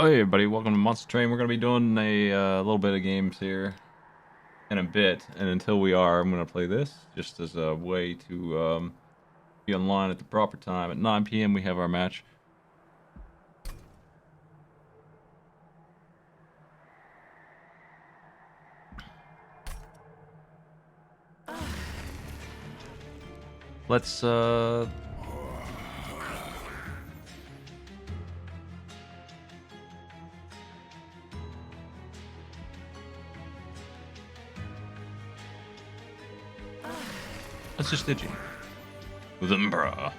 Hey everybody, welcome to Monster Train. We're going to be doing a little bit of games here in a bit, and until we are, I'm going to play this just as a way to be online at the proper time. At 9 p.m. we have our match. Let's just digi with Umbra.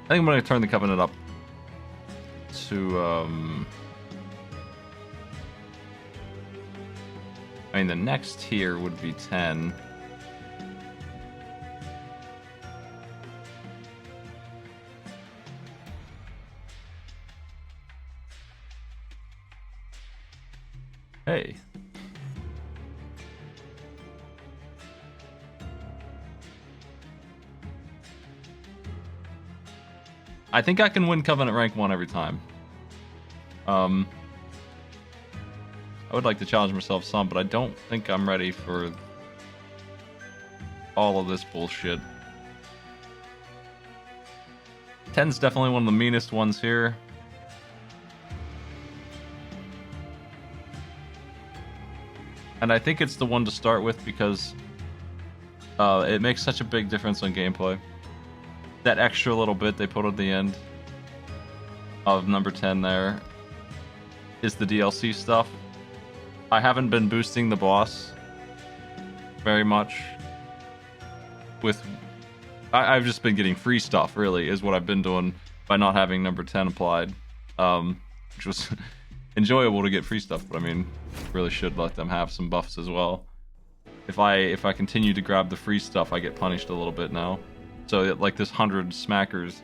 I think I'm going to turn the Covenant up to I mean the next tier would be 10. Hey. I think I can win Covenant rank 1 every time. I would like to challenge myself some, but I don't think I'm ready for all of this bullshit. 10's definitely one of the meanest ones here. And I think it's the one to start with because it makes such a big difference on gameplay. That extra little bit they put at the end of number 10 there is the DLC stuff. I haven't been boosting the boss very much with... I've just been getting free stuff, really, is what I've been doing by not having number 10 applied. Which was enjoyable to get free stuff, but I mean, really should let them have some buffs as well. If I continue to grab the free stuff, I get punished a little bit now. So like this 100 smackers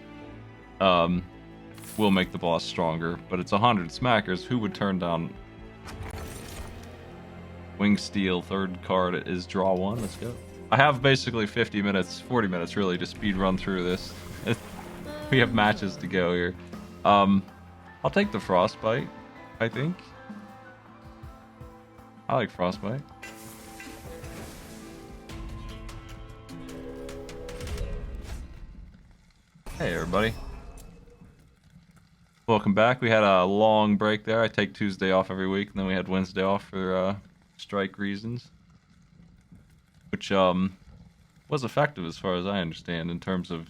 will make the boss stronger, but it's 100 smackers. Who would turn down Wing Steel? Third card is draw 1. Let's go. I have basically 50 minutes, 40 minutes really to speed run through this. We have matches to go here. I'll take the Frostbite, I think. I like Frostbite. Hey everybody. Welcome back. We had a long break there. I take Tuesday off every week, and then we had Wednesday off for strike reasons. Which was effective as far as I understand in terms of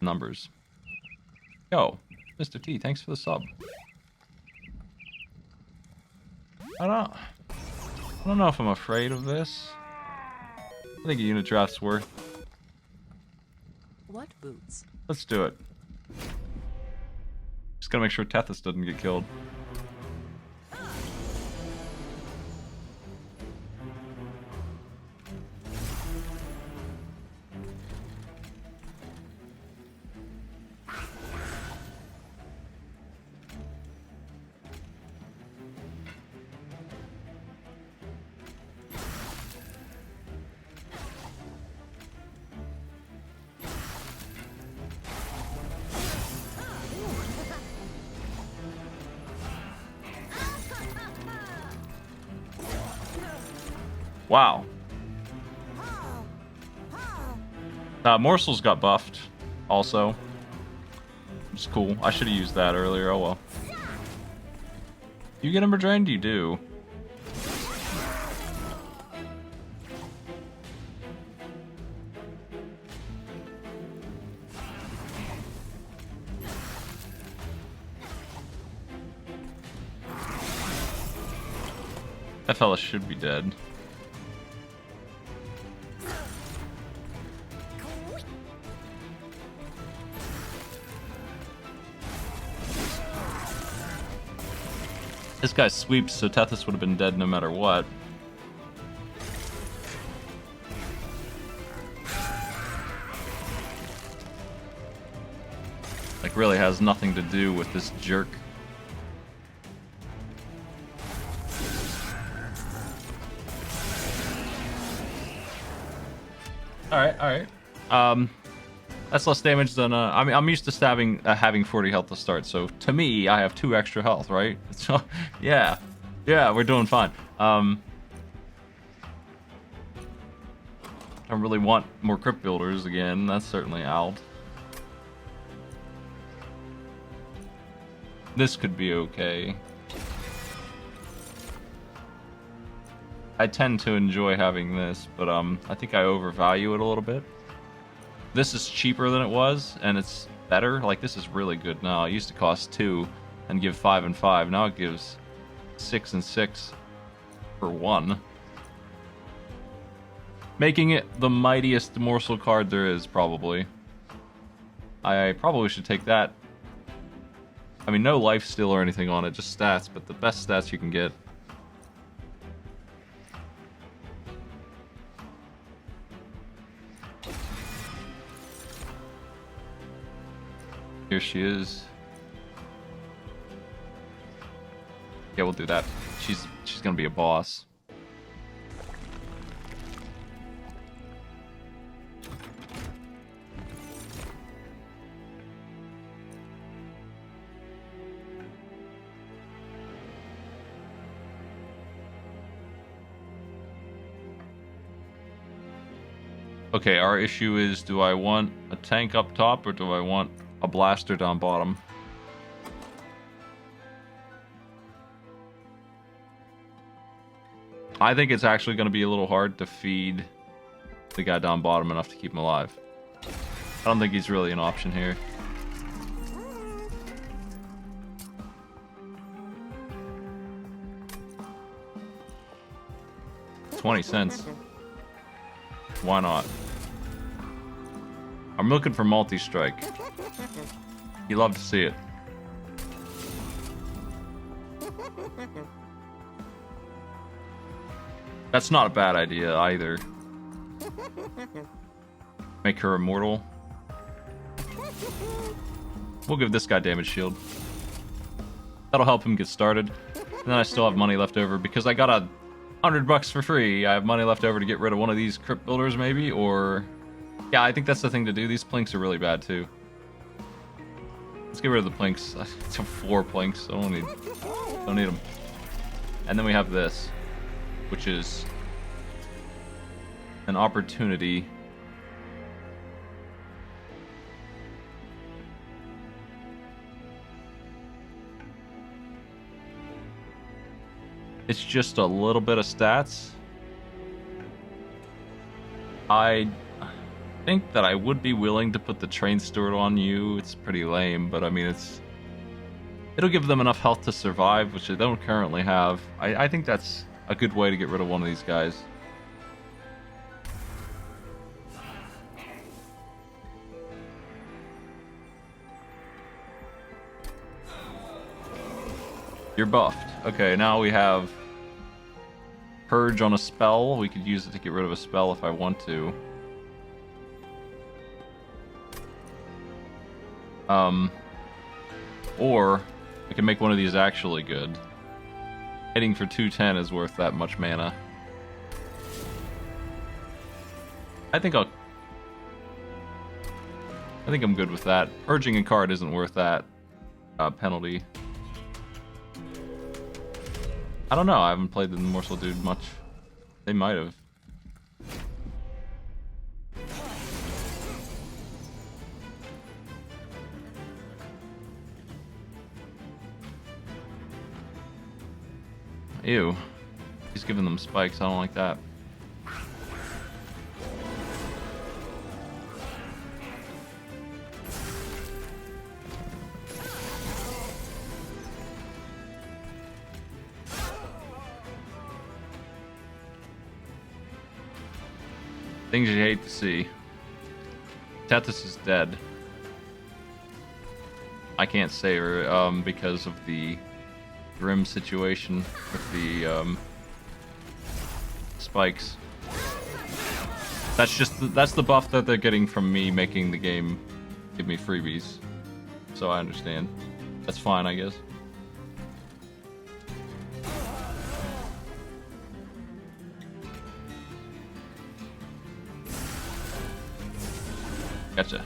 numbers. Yo, Mr. T, thanks for the sub. I don't know if I'm afraid of this. I think a unit draft's worth. What boots? Let's do it. Just gotta make sure Tethys doesn't get killed. Wow. Morsels got buffed, also. Which is cool. I should have used that earlier, oh well. You get Ember Drained? You do. That fella should be dead. This guy sweeps, so Tethys would have been dead no matter what. like really has nothing to do with this jerk. Alright. That's less damage than, I mean, I'm used to having 40 health to start, so to me, I have 2 extra health, right? So, yeah, we're doing fine. I don't really want more crypt builders again, that's certainly out. This could be okay. I tend to enjoy having this, but I think I overvalue it a little bit. This is cheaper than it was, and it's better. Like, this is really good now. It used to cost 2 and give 5 and 5. Now it gives 6 and 6 for 1. Making it the mightiest morsel card there is, probably. I probably should take that. I mean, no lifesteal or anything on it, just stats, but the best stats you can get. Here she is. Yeah, we'll do that. She's gonna be a boss. Okay, our issue is, do I want a tank up top or do I want a blaster down bottom? I think it's actually going to be a little hard to feed the guy down bottom enough to keep him alive. I don't think he's really an option here. $0.20. Why not? I'm looking for multi-strike. You love to see it. That's not a bad idea either. Make her immortal. We'll give this guy damage shield. That'll help him get started. And then I still have money left over because I got $100 for free. I have money left over to get rid of one of these crypt builders maybe, or... Yeah, I think that's the thing to do. These plinks are really bad too. Let's get rid of the plinks. It's 4 plinks. I don't need them. And then we have this, which is an opportunity. It's just a little bit of stats. I think that I would be willing to put the train steward on you. It's pretty lame, but I mean, it'll give them enough health to survive, which they don't currently have. I think that's a good way to get rid of one of these guys. You're buffed. Okay, now we have Purge on a spell. We could use it to get rid of a spell if I want to. Or I can make one of these actually good. Hitting for 210 is worth that much mana. I think I'm good with that. Purging a card isn't worth that penalty. I don't know. I haven't played the Morsel Dude much. They might have. Ew. He's giving them spikes. I don't like that. Things you hate to see. Tethys is dead. I can't save her because of the grim situation with the spikes. That's the buff that they're getting from me making the game give me freebies. so I understand. That's fine, I guess. Gotcha.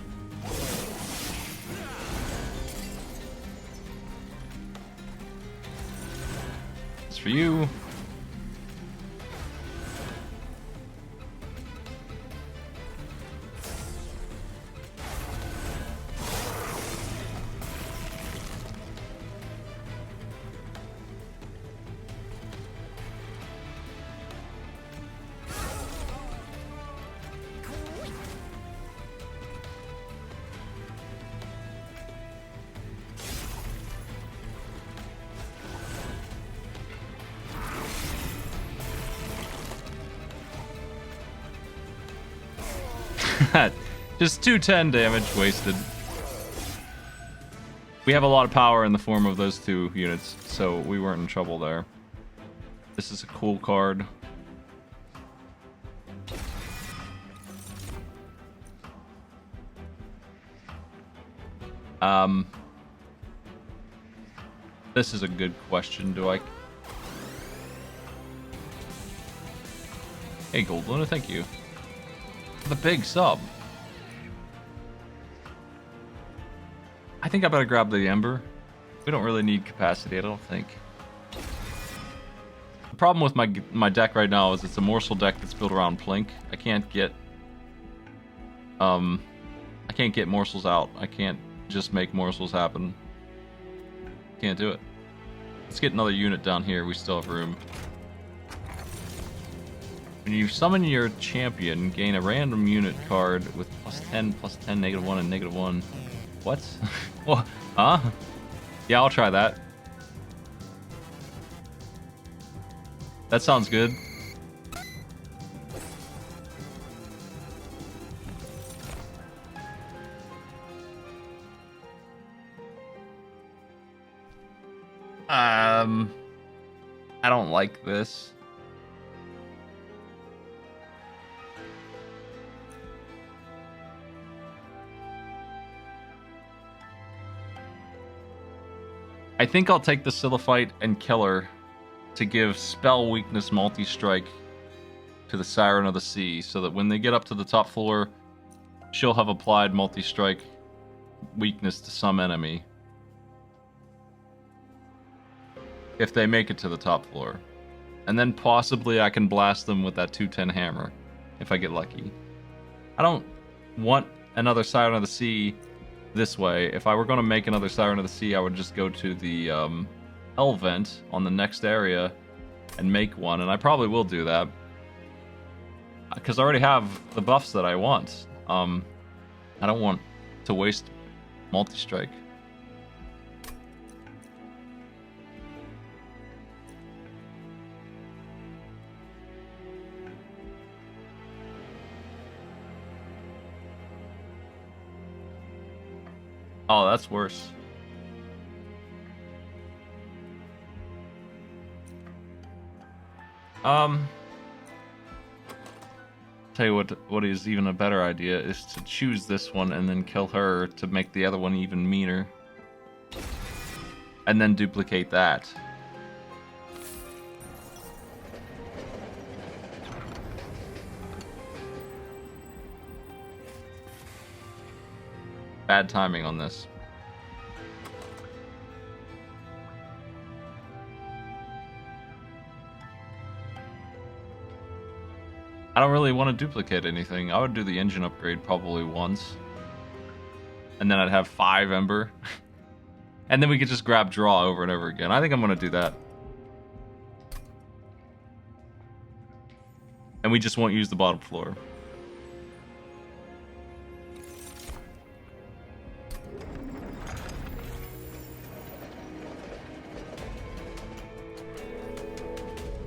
It's for you. Just 210 damage wasted. We have a lot of power in the form of those two units, so we weren't in trouble there. This is a cool card. This is a good question. Do I... Hey, Gold Luna, thank you. The big sub. I think I better grab the Ember. We don't really need capacity, I don't think. The problem with my deck right now is it's a morsel deck that's built around Plink. I can't get morsels out. I can't just make morsels happen. Can't do it. Let's get another unit down here. We still have room. When you summon your champion, gain a random unit card with +10, +10, -1, and -1. What? What? Huh? Yeah, I'll try that. That sounds good. I don't like this. I think I'll take the Siliphyte and Killer to give spell weakness multi-strike to the Siren of the Sea, so that when they get up to the top floor, she'll have applied multi-strike weakness to some enemy. If they make it to the top floor. And then possibly I can blast them with that 210 hammer, if I get lucky. I don't want another Siren of the Sea this way. If I were going to make another Siren of the Sea, I would just go to the Hell Vent on the next area and make one, and I probably will do that. Because I already have the buffs that I want. I don't want to waste multi-strike. Oh, that's worse. Tell you what is even a better idea is to choose this one and then kill her to make the other one even meaner. And then duplicate that. Bad timing on this. I don't really want to duplicate anything. I would do the engine upgrade probably once. And then I'd have 5 Ember. And then we could just grab draw over and over again. I think I'm going to do that. And we just won't use the bottom floor.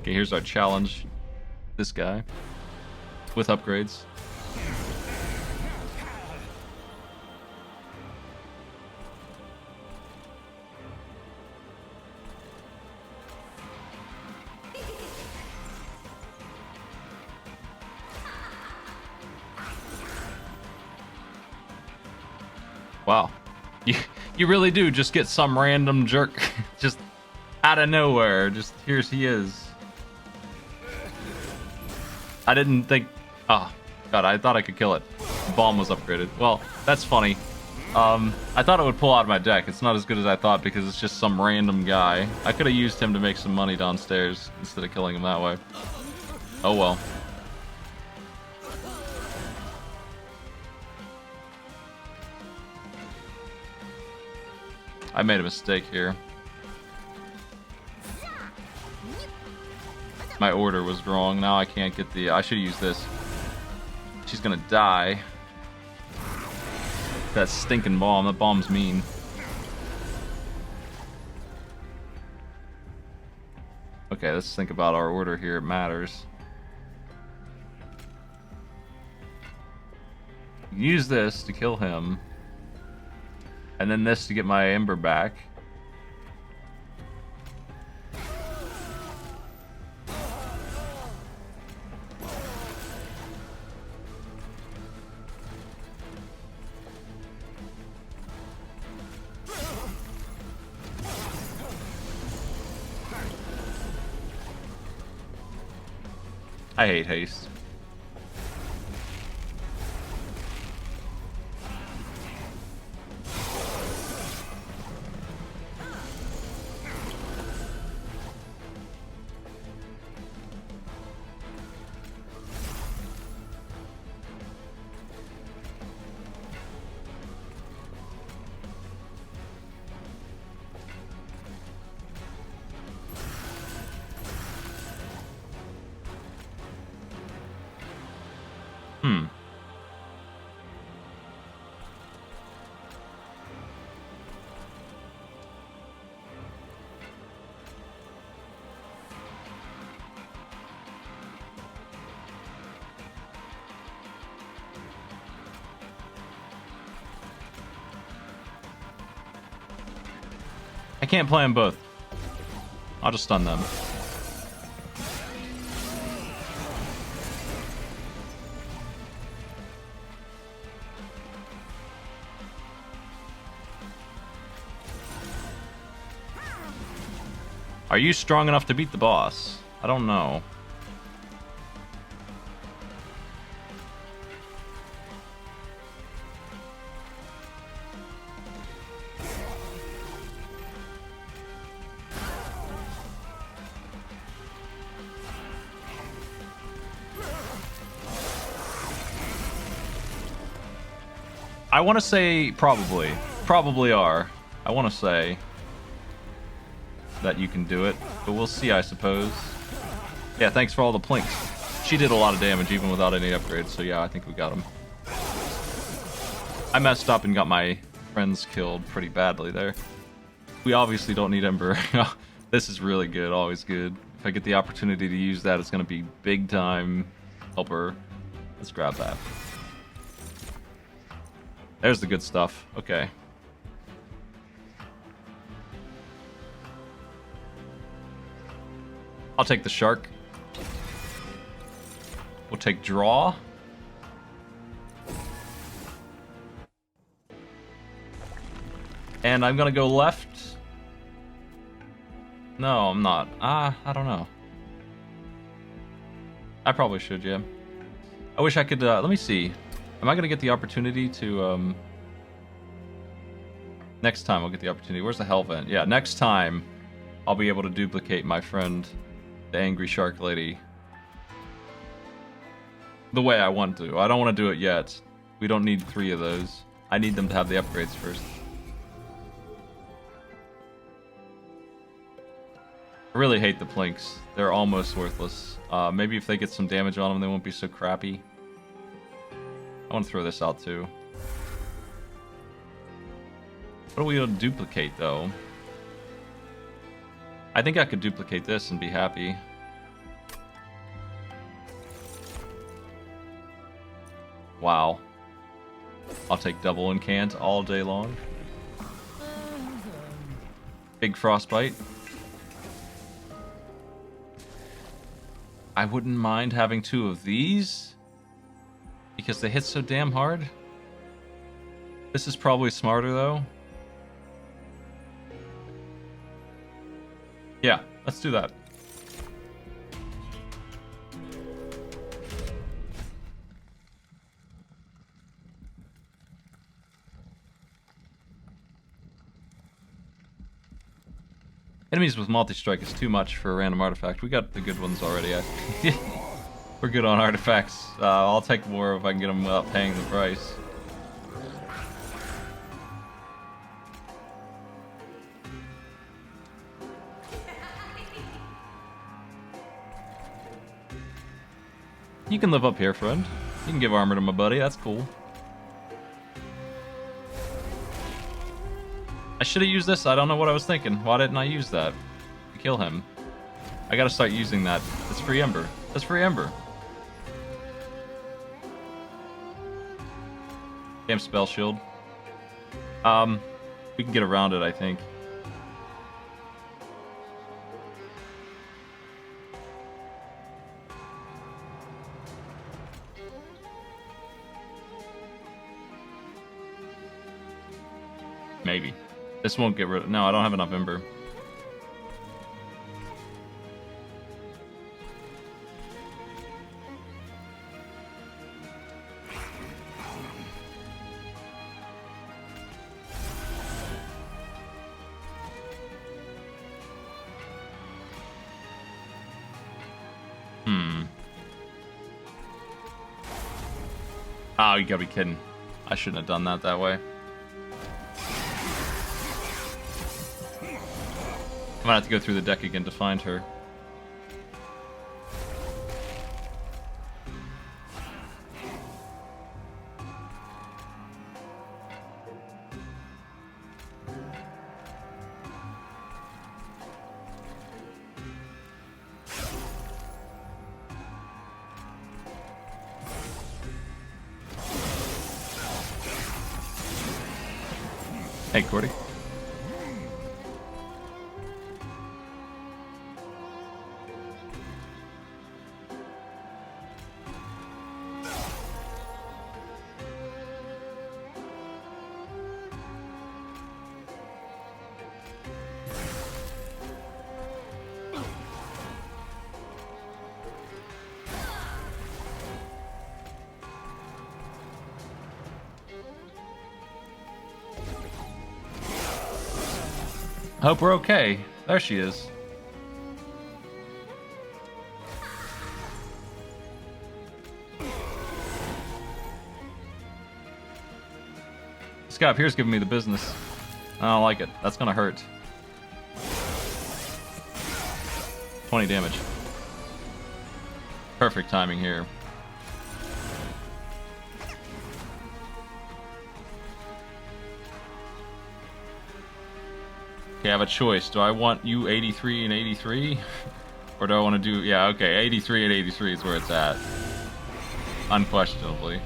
Okay, here's our challenge. This guy. With upgrades. Wow. You really do just get some random jerk just out of nowhere. Just here he is. I didn't think... Oh, God, I thought I could kill it. The bomb was upgraded. Well, that's funny. I thought it would pull out of my deck. It's not as good as I thought because it's just some random guy. I could have used him to make some money downstairs instead of killing him that way. Oh well. I made a mistake here. My order was wrong. Now I can't get the... I should use this. She's gonna die. That stinking bomb. That bomb's mean. Okay, let's think about our order here. It matters. Use this to kill him. And then this to get my Ember back. I hate haste. I can't play them both. I'll just stun them. Are you strong enough to beat the boss? I don't know. I want to say probably. Probably are. I want to say that you can do it, but we'll see, I suppose. Yeah, thanks for all the plinks. She did a lot of damage even without any upgrades, so yeah, I think we got him. I messed up and got my friends killed pretty badly there. We obviously don't need Ember. This is really good, always good. If I get the opportunity to use that, it's going to be big time helper. Let's grab that. There's the good stuff. Okay. I'll take the shark. We'll take draw. And I'm gonna go left. No, I'm not. I don't know. I probably should, yeah. I wish I could, let me see. Am I gonna get the opportunity to, next time I'll get the opportunity. Where's the hell vent? Yeah, next time I'll be able to duplicate my friend, the angry shark lady, the way I want to. I don't want to do it yet. We don't need 3 of those. I need them to have the upgrades first. I really hate the plinks. They're almost worthless. Maybe if they get some damage on them, they won't be so crappy. I want to throw this out too. What are we going to duplicate though? I think I could duplicate this and be happy. Wow. I'll take double incant all day long. Big frostbite. I wouldn't mind having 2 of these because they hit so damn hard. This is probably smarter though. Yeah, let's do that. Enemies with multi-strike is too much for a random artifact. We got the good ones already. We're good on artifacts. I'll take more if I can get them without paying the price. You can live up here, friend. You can give armor to my buddy. That's cool. I should have used this. I don't know what I was thinking. Why didn't I use that? To kill him. I gotta start using that. That's free ember. That's free ember. Damn spell shield. We can get around it, I think. Maybe. This won't get rid of... No, I don't have enough ember. Oh, you gotta be kidding. I shouldn't have done that way. I'm gonna have to go through the deck again to find her. Hey, Cordy. Hope we're okay. There she is. This guy up here's giving me the business. I don't like it. That's gonna hurt. 20 damage. Perfect timing here. Okay, I have a choice. Do I want you 83 and 83? Or do I want to do... Yeah, okay, 83 and 83 is where it's at. Unquestionably.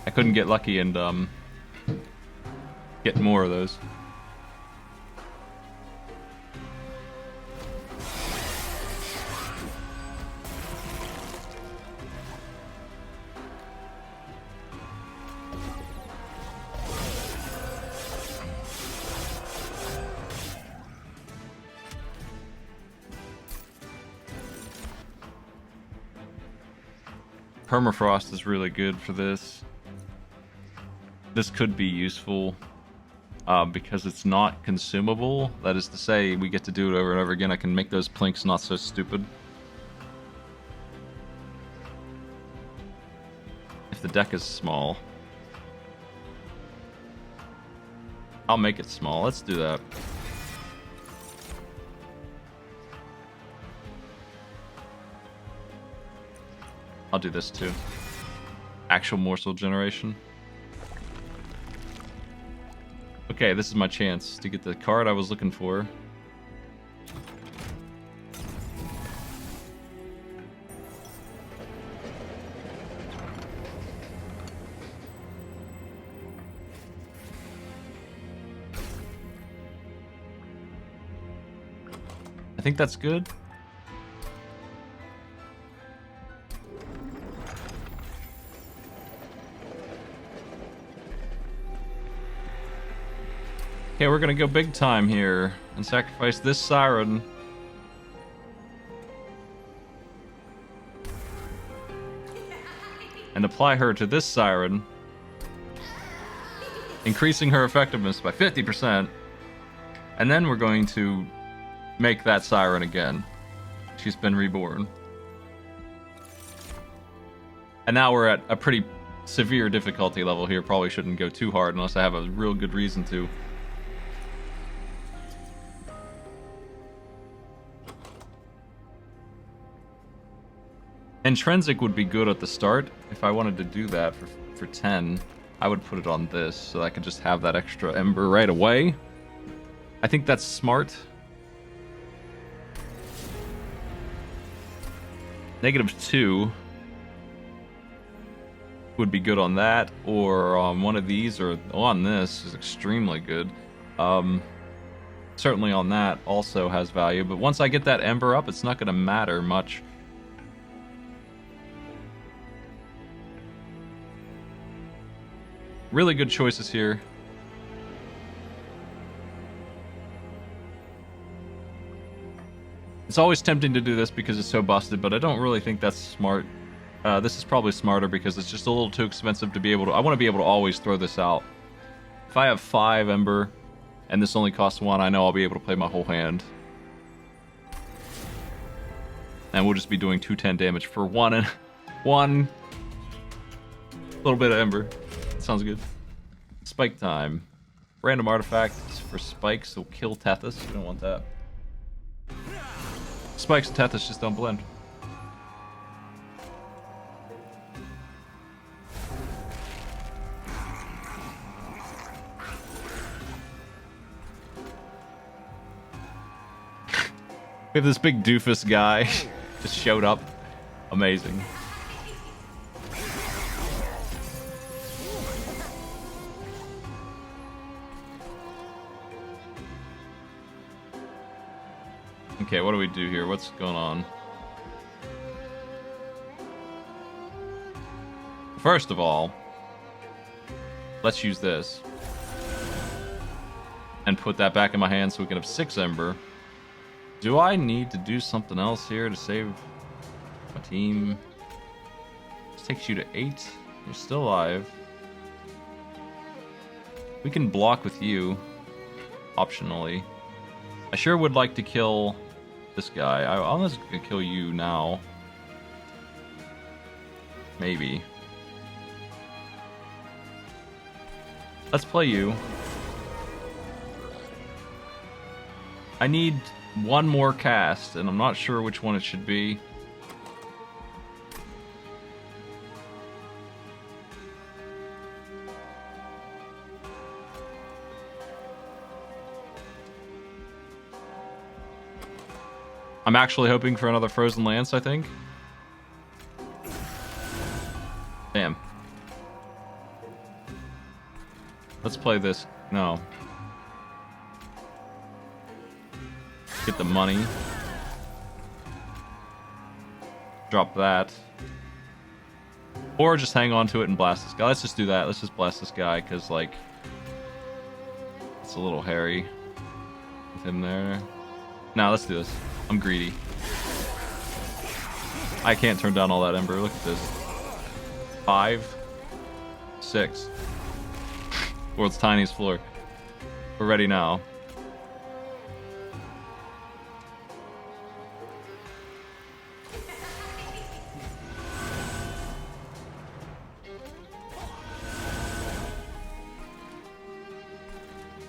I couldn't get lucky and get more of those. Permafrost is really good for this. This could be useful because it's not consumable. That is to say, we get to do it over and over again. I can make those plinks not so stupid. If the deck is small. I'll make it small. Let's do that. I'll do this too. Actual morsel generation. Okay, this is my chance to get the card I was looking for. think that's good. Okay, we're gonna go big time here and sacrifice this Siren. And apply her to this Siren, increasing her effectiveness by 50%. And then we're going to make that Siren again. She's been reborn. And now we're at a pretty severe difficulty level here. Probably shouldn't go too hard unless I have a real good reason to. Intrinsic would be good at the start. If I wanted to do that for 10, I would put it on this so I could just have that extra ember right away. I think that's smart. -2 would be good on that, or on one of these, or on this is extremely good. Certainly on that also has value, but once I get that ember up, it's not going to matter much. Really good choices here. It's always tempting to do this because it's so busted, but I don't really think that's smart. This is probably smarter because it's just a little too expensive to be able to... I want to be able to always throw this out. If I have 5 Ember, and this only costs 1, I know I'll be able to play my whole hand. And we'll just be doing 210 damage for one little bit of Ember. Sounds good. Spike time. Random artifacts for spikes will kill Tethys. You don't want that. Spikes and Tethys just don't blend. We have this big doofus guy just showed up. Amazing. Okay, what do we do here? What's going on? First of all, let's use this. And put that back in my hand so we can have 6 Ember. Do I need to do something else here to save my team? This takes you to 8. You're still alive. We can block with you, optionally. I sure would like to kill this guy. I'm just gonna kill you now. Maybe. Let's play you. I need one more cast, and I'm not sure which one it should be. I'm actually hoping for another Frozen Lance, I think. Damn. Let's play this. No. Get the money. Drop that. Or just hang on to it and blast this guy. Let's just do that. Let's just blast this guy, because, like, it's a little hairy with him there. No, let's do this. I'm greedy. I can't turn down all that Ember. Look at this. 5, 6. World's tiniest floor. We're ready now.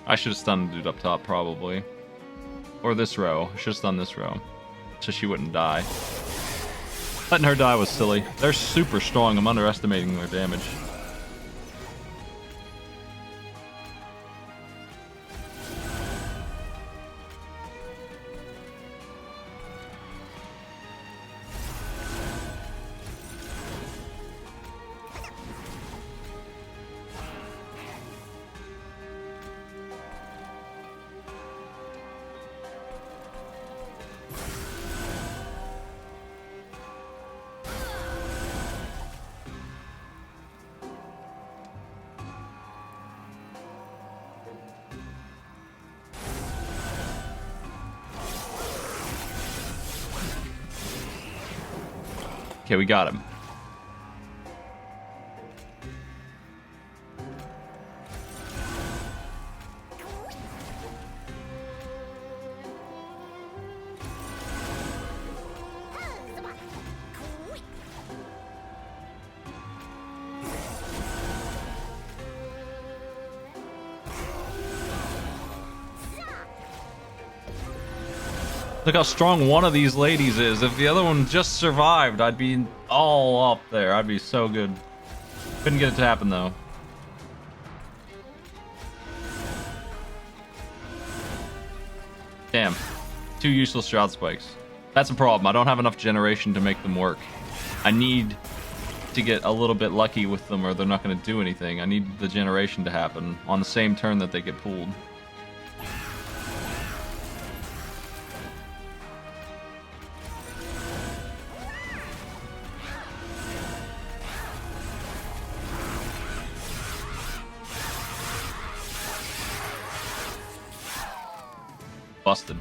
I should have stunned the dude up top, probably. Or this row. I should have stunned this row. So she wouldn't die. Letting her die was silly. They're super strong. I'm underestimating their damage. Okay, we got him. Look how strong one of these ladies is. If the other one just survived, I'd be all up there. I'd be so good. Couldn't get it to happen, though. Damn. 2 useless shroud spikes. That's a problem. I don't have enough generation to make them work. I need to get a little bit lucky with them or they're not going to do anything. I need the generation to happen on the same turn that they get pulled. Busted.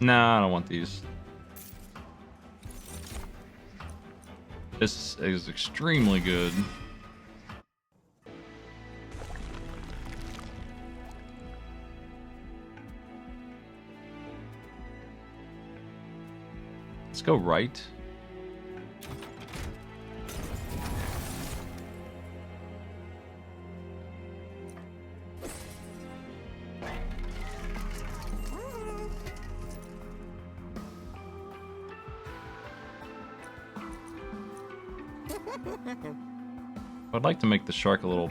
Nah, I don't want these. This is extremely good. Let's go right. I'd like to make the shark a little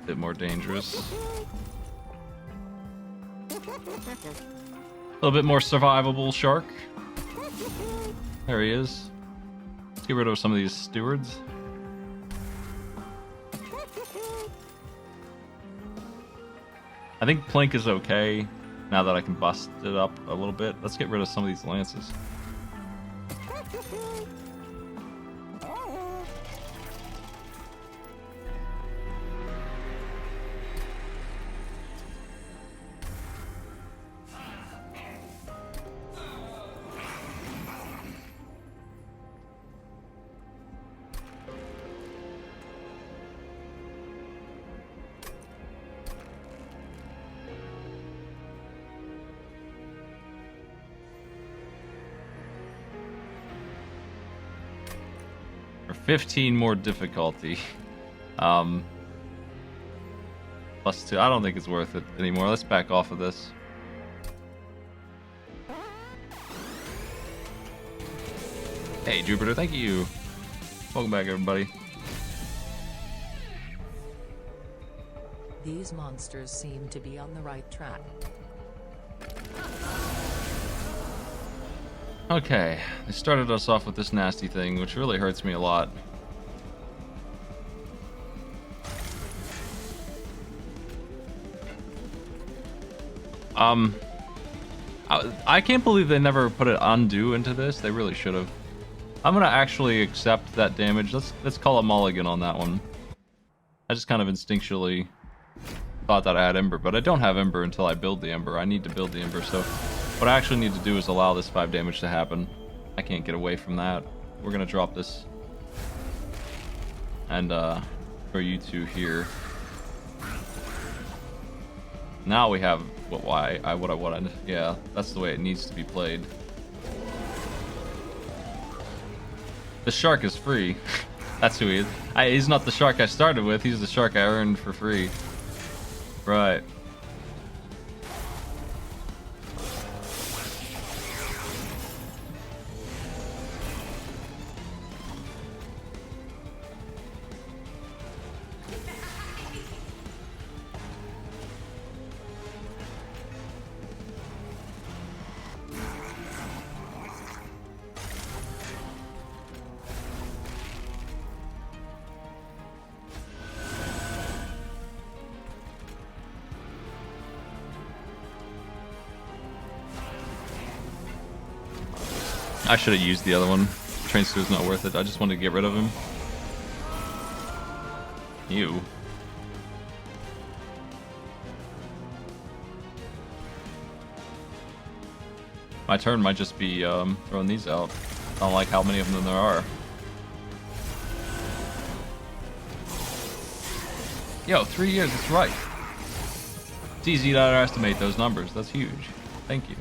bit more dangerous. A little bit more survivable shark. There he is. Let's get rid of some of these stewards. I think Plink is okay now that I can bust it up a little bit. Let's get rid of some of these lances. For 15 more difficulty. Plus 2. I don't think it's worth it anymore. Let's back off of this. Hey, Jupiter, thank you. Welcome back, everybody. These monsters seem to be on the right track. Okay, they started us off with this nasty thing, which really hurts me a lot. I can't believe they never put an undo into this. They really should have. I'm gonna actually accept that damage. Let's call it mulligan on that one. I just kind of instinctually thought that I had Ember, but I don't have Ember until I build the Ember. I need to build the Ember, so what I actually need to do is allow this 5 damage to happen. I can't get away from that. We're gonna drop this. And for you two here. Now we have what I wanted. Yeah, that's the way it needs to be played. The shark is free. That's who he is. He's not the shark I started with, he's the shark I earned for free. Right. I should have used the other one. Train Stew is not worth it. I just wanted to get rid of him. You. My turn might just be throwing these out. I don't like how many of them there are. Yo, 3 years, that's right. It's easy to underestimate those numbers. That's huge. Thank you.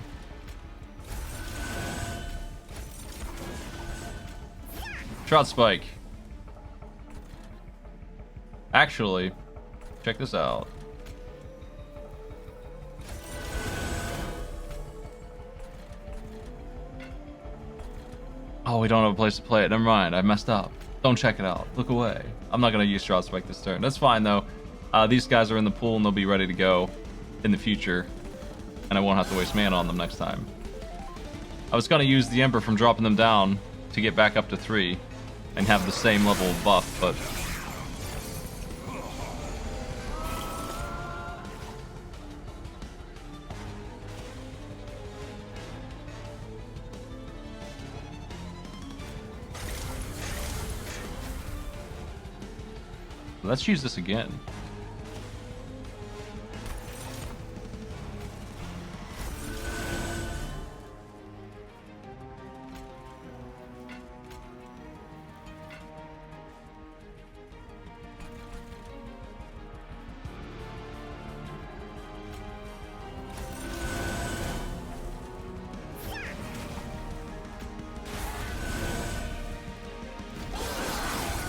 Trout spike. Actually, check this out. Oh, we don't have a place to play it. Never mind. I messed up. Don't check it out. Look away. I'm not going to use Trout spike this turn. That's fine, though. These guys are in the pool, and they'll be ready to go in the future. And I won't have to waste mana on them next time. I was going to use the Ember from dropping them down to get back up to 3 and have the same level of buff, but... Let's use this again.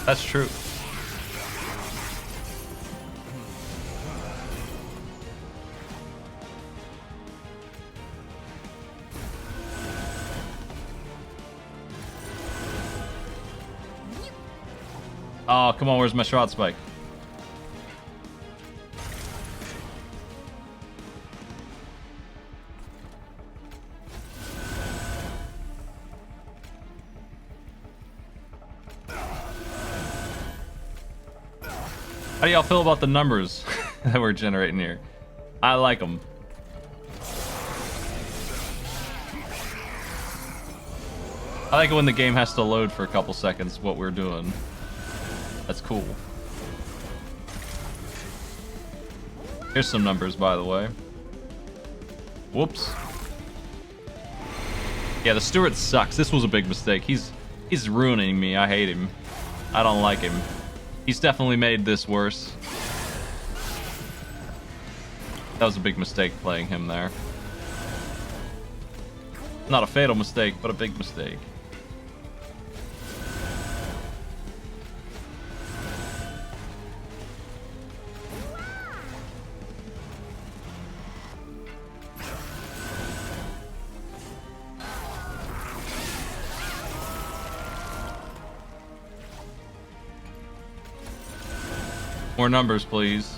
That's true. Oh, come on, where's my shot spike? How do y'all feel about the numbers that we're generating here? I like them. I like it when the game has to load for a couple seconds what we're doing. That's cool. Here's some numbers, by the way. Whoops. Yeah, the Steward sucks. This was a big mistake. He's ruining me. I hate him. I don't like him. He's definitely made this worse. That was a big mistake playing him there. Not a fatal mistake, but a big mistake. More numbers, please.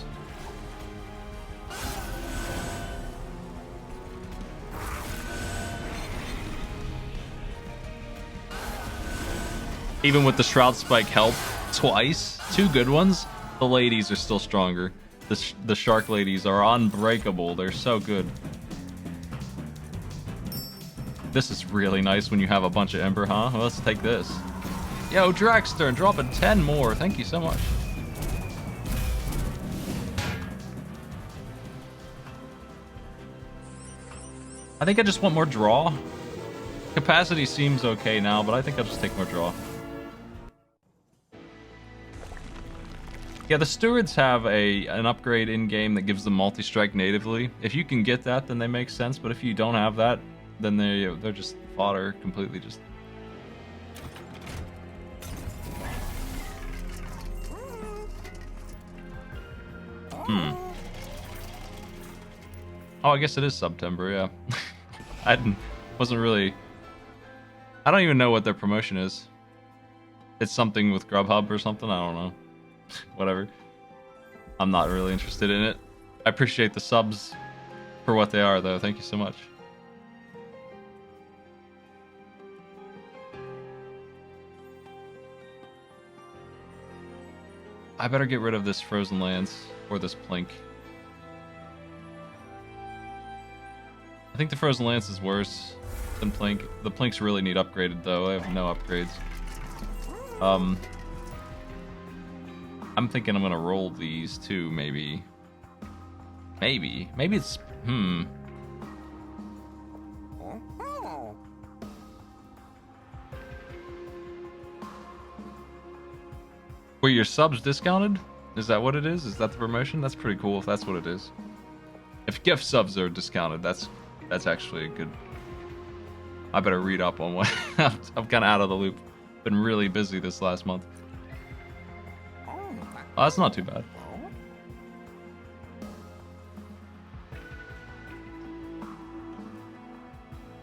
Even with the Shroud Spike help twice, 2 good ones, the ladies are still stronger. The Shark ladies are unbreakable. They're so good. This is really nice when you have a bunch of Ember, huh? Well, let's take this. Yo, Dragster, dropping 10 more. Thank you so much. I think I just want more draw. Capacity seems okay now, but I think I'll just take more draw. Yeah, the Stewards have an upgrade in-game that gives them multi-strike natively. If you can get that, then they make sense, but if you don't have that, then they're just fodder completely just... Oh, I guess it is September, yeah. Wasn't really... I don't even know what their promotion is. It's something with Grubhub or something, I don't know. Whatever. I'm not really interested in it. I appreciate the subs for what they are, though. Thank you so much. I better get rid of this Frozen Lands or this Plink. I think the Frozen Lance is worse than Plink. The Plinks really need upgraded, though. I have no upgrades. I'm thinking I'm gonna roll these too, maybe. Maybe it's... Were your subs discounted? Is that what it is? Is that the promotion? That's pretty cool if that's what it is. If gift subs are discounted, that's actually a good... I better read up on what... I'm kind of out of the loop. Been really busy this last month. Oh, that's not too bad.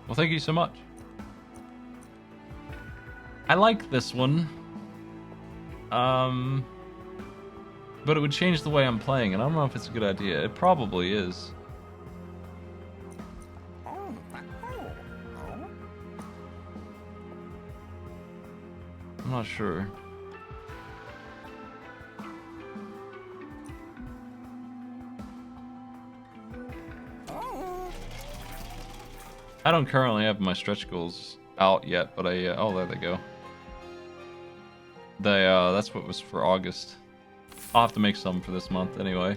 Well, thank you so much. I like this one. But it would change the way I'm playing, and I don't know if it's a good idea. It probably is. I'm not sure. I don't currently have my stretch goals out yet, but oh, there they go. That's what was for August. I'll have to make some for this month anyway.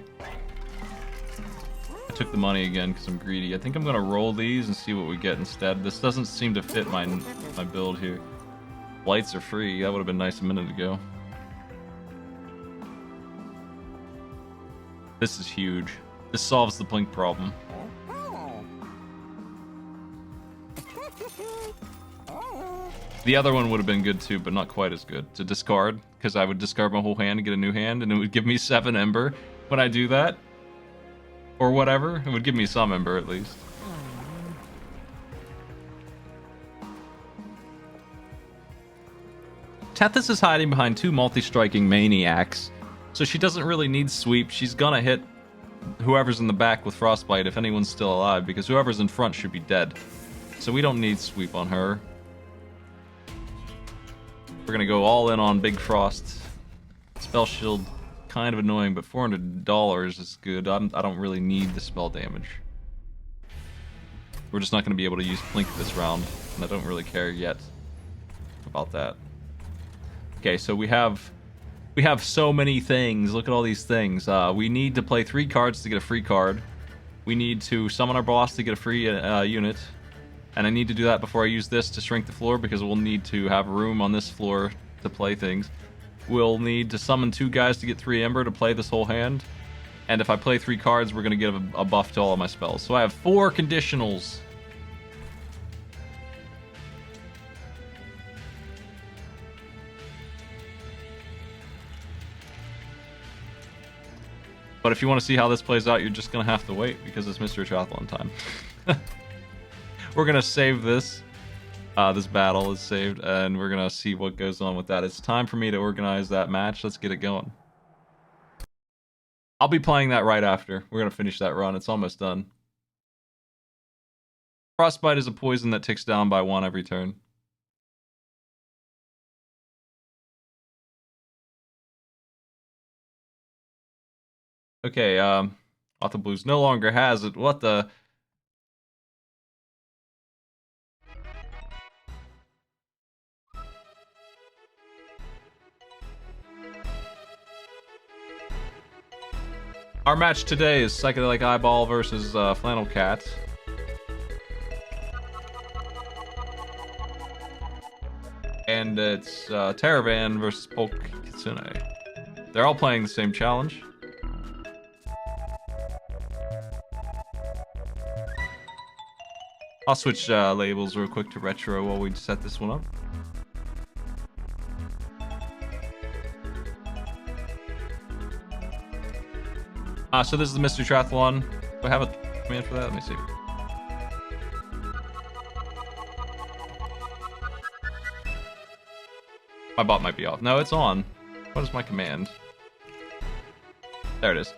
I took the money again because I'm greedy. I think I'm gonna roll these and see what we get instead. This doesn't seem to fit my build here. Lights are free. That would have been nice a minute ago. This is huge. This solves the blink problem. The other one would have been good too, but not quite as good. To discard, because I would discard my whole hand to get a new hand, and it would give me 7 Ember when I do that. Or whatever. It would give me some Ember at least. Tethys is hiding behind 2 multi-striking maniacs, so she doesn't really need sweep. She's gonna hit whoever's in the back with Frostbite if anyone's still alive, because whoever's in front should be dead. So we don't need sweep on her. We're gonna go all in on Big Frost. Spell shield, kind of annoying, but $400 is good. I don't really need the spell damage. We're just not gonna be able to use Blink this round, and I don't really care yet about that. Okay, so we have so many things. Look at all these things. We need to play 3 cards to get a free card. We need to summon our boss to get a free unit. And I need to do that before I use this to shrink the floor, because we'll need to have room on this floor to play things. We'll need to summon 2 guys to get 3 Ember to play this whole hand. And if I play 3 cards, we're going to give a buff to all of my spells. So I have 4 conditionals. But if you want to see how this plays out, you're just going to have to wait, because it's Mystery Triathlon time. We're going to save this. This battle is saved, and we're going to see what goes on with that. It's time for me to organize that match. Let's get it going. I'll be playing that right after. We're going to finish that run. It's almost done. Frostbite is a poison that ticks down by 1 every turn. Okay, Auto Blues no longer has it. What the... Our match today is Psychedelic Eyeball versus Flannel Cat. And it's Teravan versus Polk Kitsune. They're all playing the same challenge. I'll switch labels real quick to retro while we set this one up. So this is the Mystery Triathlon. Do I have a command for that? Let me see. My bot might be off. No, it's on. What is my command? There it is.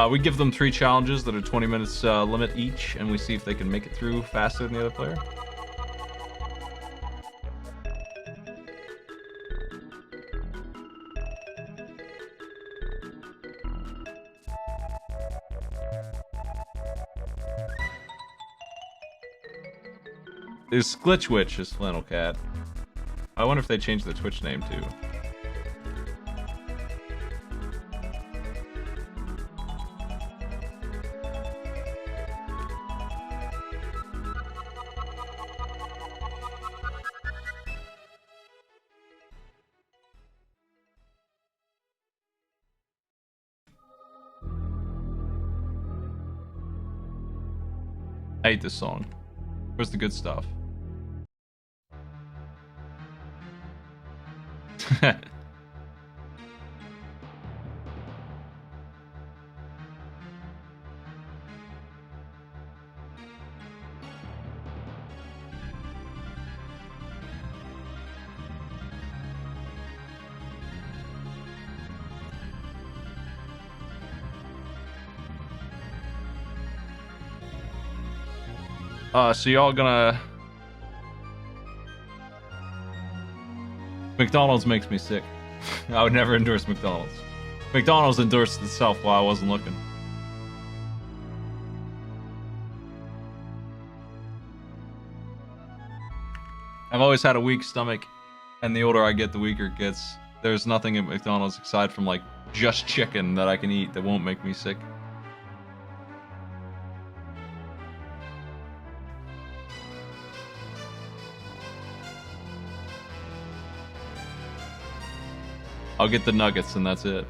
We give them 3 challenges that are 20 minutes limit each, and we see if they can make it through faster than the other player. There's Glitch Witch is Flannel Cat. I wonder if they changed the Twitch name too. I hate this song. Where's the good stuff? So y'all gonna... McDonald's makes me sick. I would never endorse McDonald's. McDonald's endorsed itself while I wasn't looking. I've always had a weak stomach, and the older I get, the weaker it gets. There's nothing at McDonald's aside from, like, just chicken that I can eat that won't make me sick. I'll get the nuggets and that's it.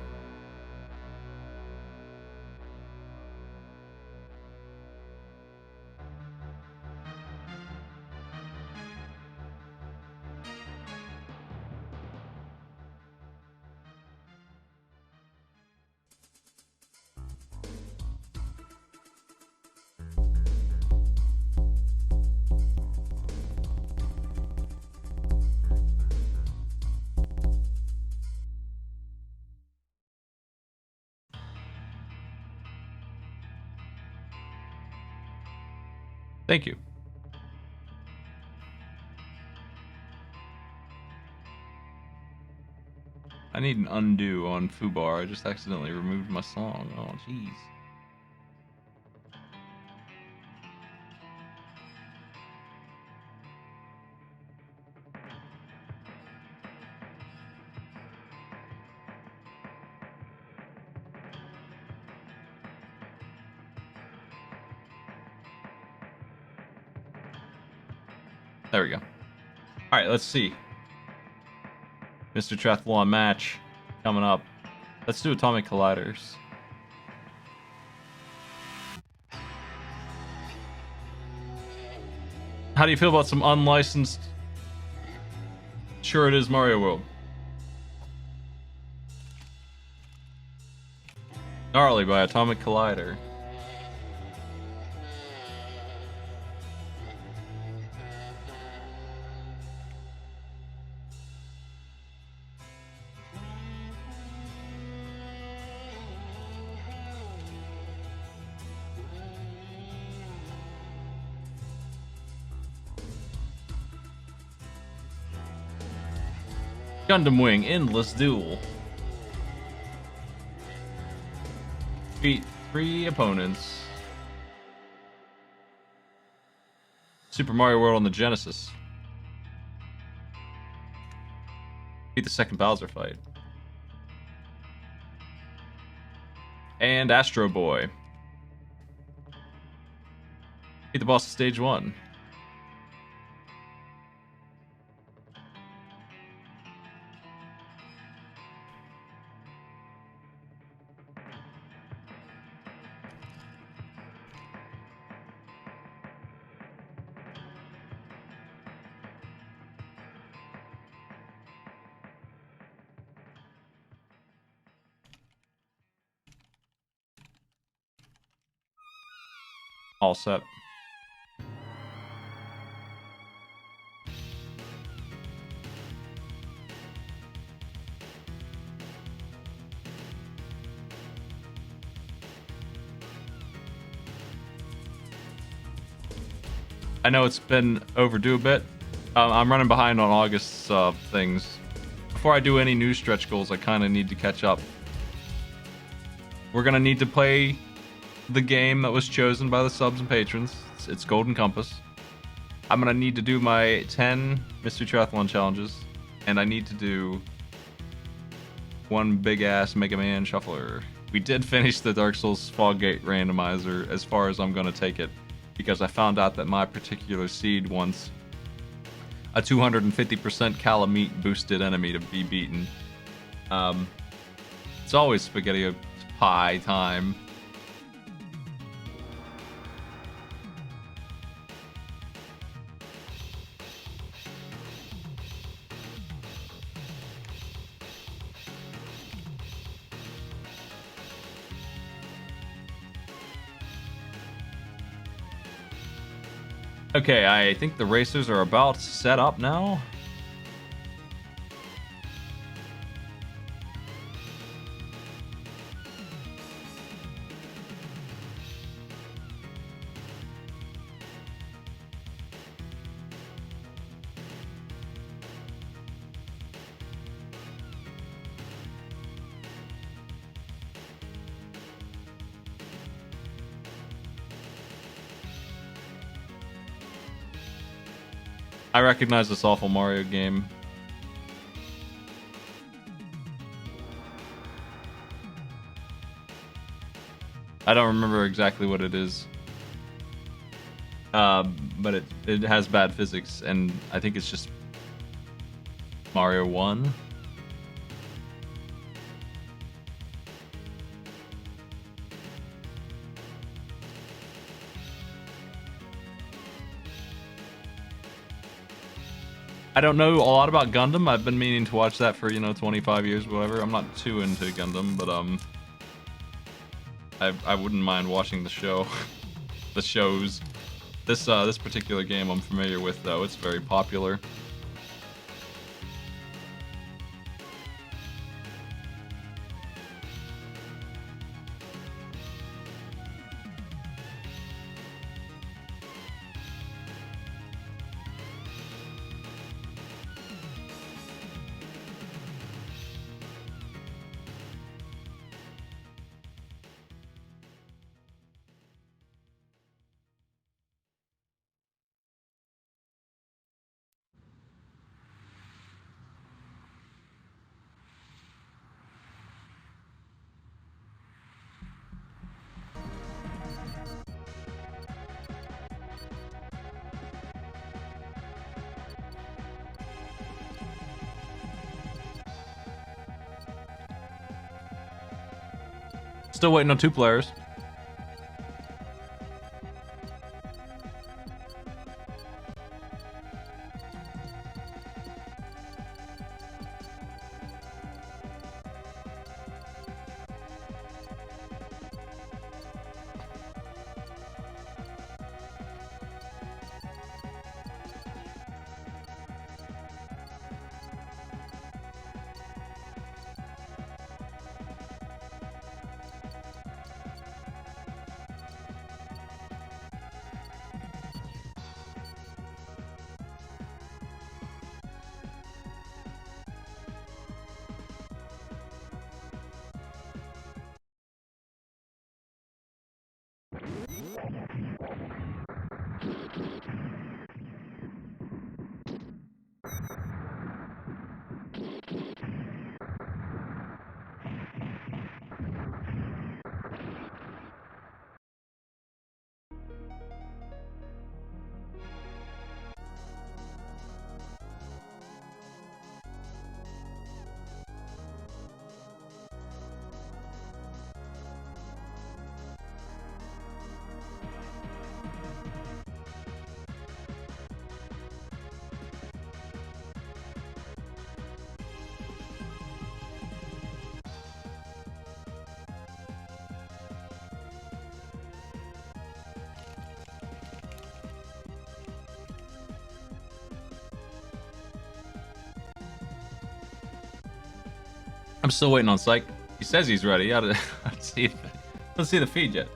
Thank you. I need an undo on Fubar. I just accidentally removed my song. Oh, jeez. There we go. Alright, let's see. Mystery Triathlon match coming up. Let's do Atomic Colliders. How do you feel about some unlicensed... Sure it is Mario World. Gnarly by Atomic Collider. Gundam Wing Endless Duel. Beat 3 opponents. Super Mario World on the Genesis. Beat the second Bowser fight. And Astro Boy. Beat the boss of stage 1. All set. I know it's been overdue a bit. I'm running behind on August's things. Before I do any new stretch goals, I kind of need to catch up. We're going to need to play the game that was chosen by the subs and patrons. It's Golden Compass. I'm going to need to do my 10 Mystery Triathlon challenges. And I need to do one big-ass Mega Man shuffler. We did finish the Dark Souls Fall Gate randomizer as far as I'm going to take it. Because I found out that my particular seed wants a 250% Calamite boosted enemy to be beaten. It's always spaghetti pie time. Okay, I think the racers are about set up now. I recognize this awful Mario game. I don't remember exactly what it is. But it has bad physics, and I think it's just Mario 1. I don't know a lot about Gundam. I've been meaning to watch that for, 25 years, whatever. I'm not too into Gundam, but I wouldn't mind watching the show. The shows. This particular game I'm familiar with, though. It's very popular. Still waiting on 2 players. I'm still waiting on Psych. He says he's ready. I don't see the feed yet.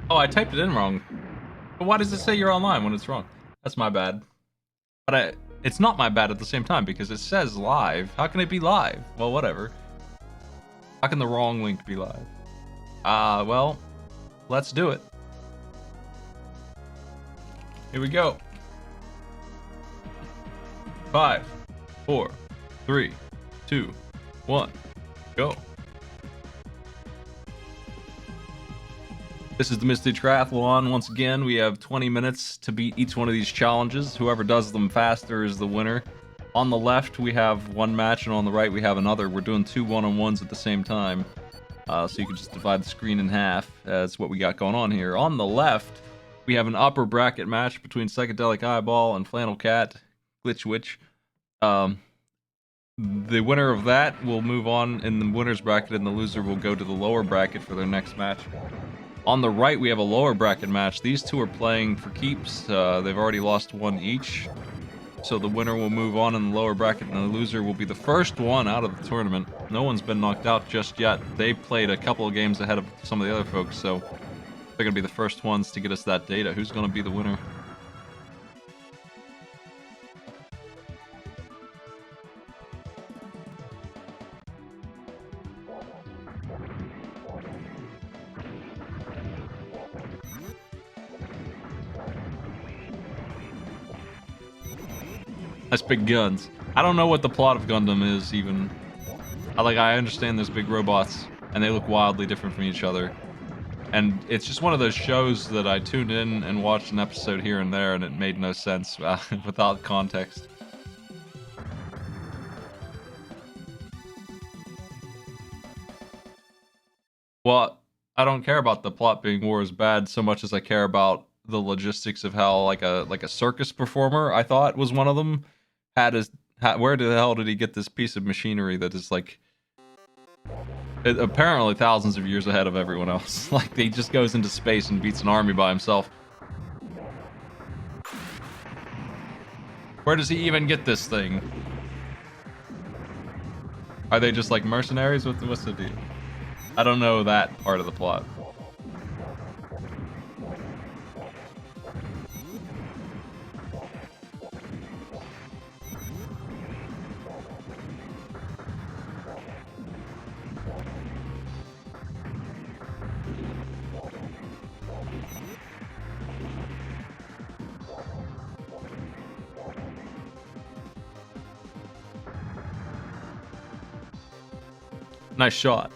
Oh, I typed it in wrong. But why does it say you're online when it's wrong? That's my bad. But it's not my bad at the same time because it says live. How can it be live? Well, whatever. How can the wrong link be live? Well, let's do it. Here we go. 5, 4, 3, 2, 1, go. This is the Mystery Triathlon. Once again, we have 20 minutes to beat each one of these challenges. Whoever does them faster is the winner. On the left, we have one match, and on the right, we have another. We're doing 2 one-on-ones at the same time. So you can just divide the screen in half. That's what we got going on here. On the left, we have an upper bracket match between Psychedelic Eyeball and Flannel Cat, Glitch Witch. The winner of that will move on in the winner's bracket, and the loser will go to the lower bracket for their next match. On the right, we have a lower bracket match. These two are playing for keeps. They've already lost one each. So the winner will move on in the lower bracket, and the loser will be the first one out of the tournament. No one's been knocked out just yet. They played a couple of games ahead of some of the other folks, so they're going to be the first ones to get us that data. Who's going to be the winner? That's big guns. I don't know what the plot of Gundam is even. I understand there's big robots, and they look wildly different from each other. And it's just one of those shows that I tuned in and watched an episode here and there, and it made no sense without context. Well, I don't care about the plot being war is bad so much as I care about the logistics of how like a circus performer, I thought was one of them, where the hell did he get this piece of machinery that is apparently thousands of years ahead of everyone else? Like, he just goes into space and beats an army by himself. Where does he even get this thing? Are they just like mercenaries? What's the deal? I don't know that part of the plot. Nice shot.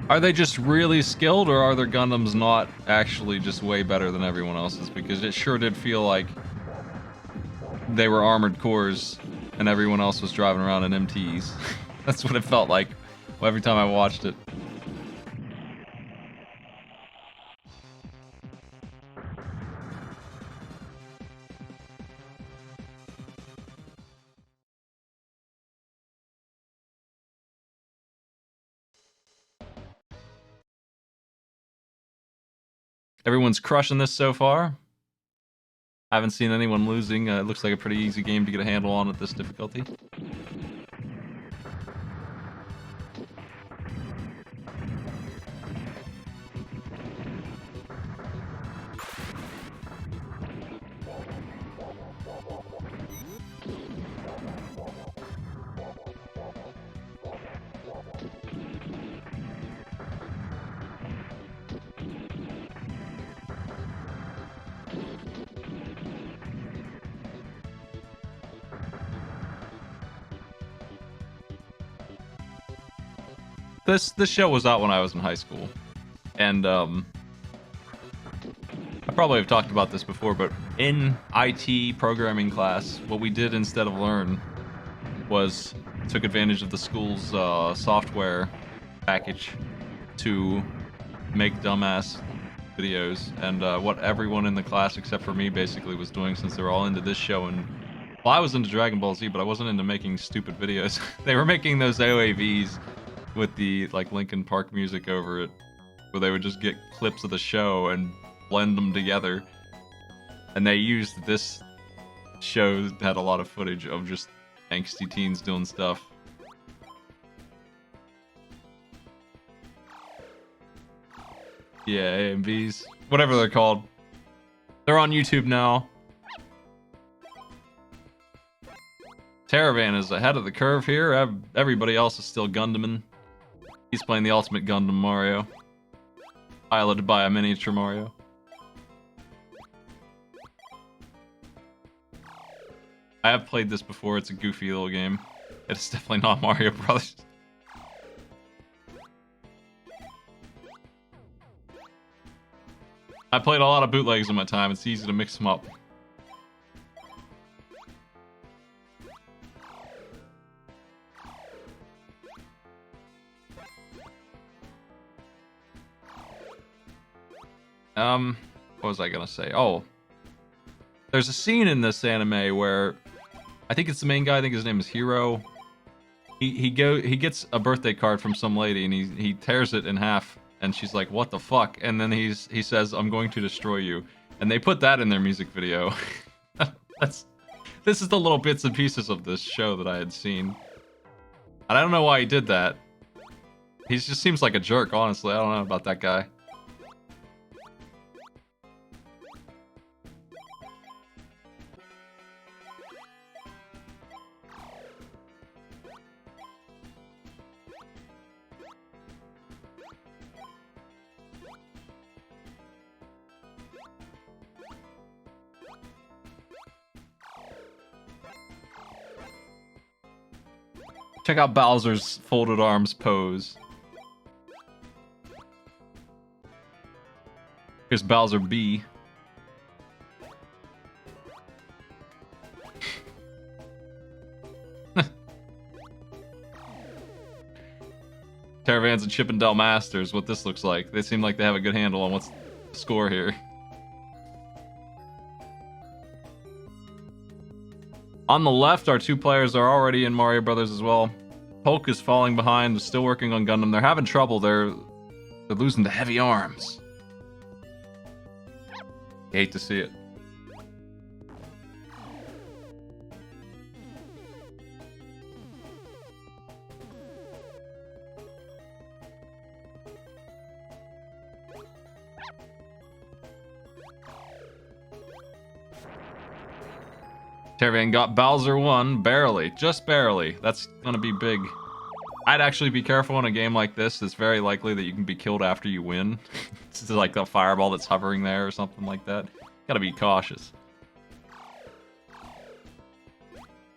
Are they just really skilled, or are their Gundams not actually just way better than everyone else's? Because it sure did feel like they were armored cores and everyone else was driving around in MTs. That's what it felt like every time I watched it. Everyone's crushing this so far. I haven't seen anyone losing. It looks like a pretty easy game to get a handle on at this difficulty. This show was out when I was in high school, and I probably have talked about this before, but in IT programming class, what we did instead of learn was took advantage of the school's software package to make dumbass videos, and what everyone in the class except for me basically was doing, since they were all into this show. And well, I was into Dragon Ball Z, but I wasn't into making stupid videos. They were making those OAVs with the like Linkin Park music over it, where they would just get clips of the show and blend them together. And they used this show that had a lot of footage of just angsty teens doing stuff. Yeah, AMVs, whatever they're called. They're on YouTube now. Taravan is ahead of the curve here. Everybody else is still Gundaming. He's playing the Ultimate Gundam Mario, piloted by a miniature Mario. I have played this before. It's a goofy little game. It's definitely not Mario Brothers. I played a lot of bootlegs in my time. It's easy to mix them up. What was I gonna say? Oh, there's a scene in this anime where I think it's the main guy. I think his name is Hiro. He gets a birthday card from some lady and he tears it in half and she's like, "What the fuck?" And then he says, "I'm going to destroy you." And they put that in their music video. This is the little bits and pieces of this show that I had seen. And I don't know why he did that. He just seems like a jerk, honestly. I don't know about that guy. Check out Bowser's folded arms pose. Here's Bowser B. Caravans and Chippendale Masters, what this looks like. They seem like they have a good handle on what's the score here. On the left, our two players are already in Mario Brothers as well. Polk is falling behind, still working on Gundam. They're having trouble. They're losing to heavy arms. You hate to see it. Caravan got Bowser 1, barely, just barely. That's gonna be big. I'd actually be careful in a game like this. It's very likely that you can be killed after you win. It's like a fireball that's hovering there or something like that. Gotta be cautious.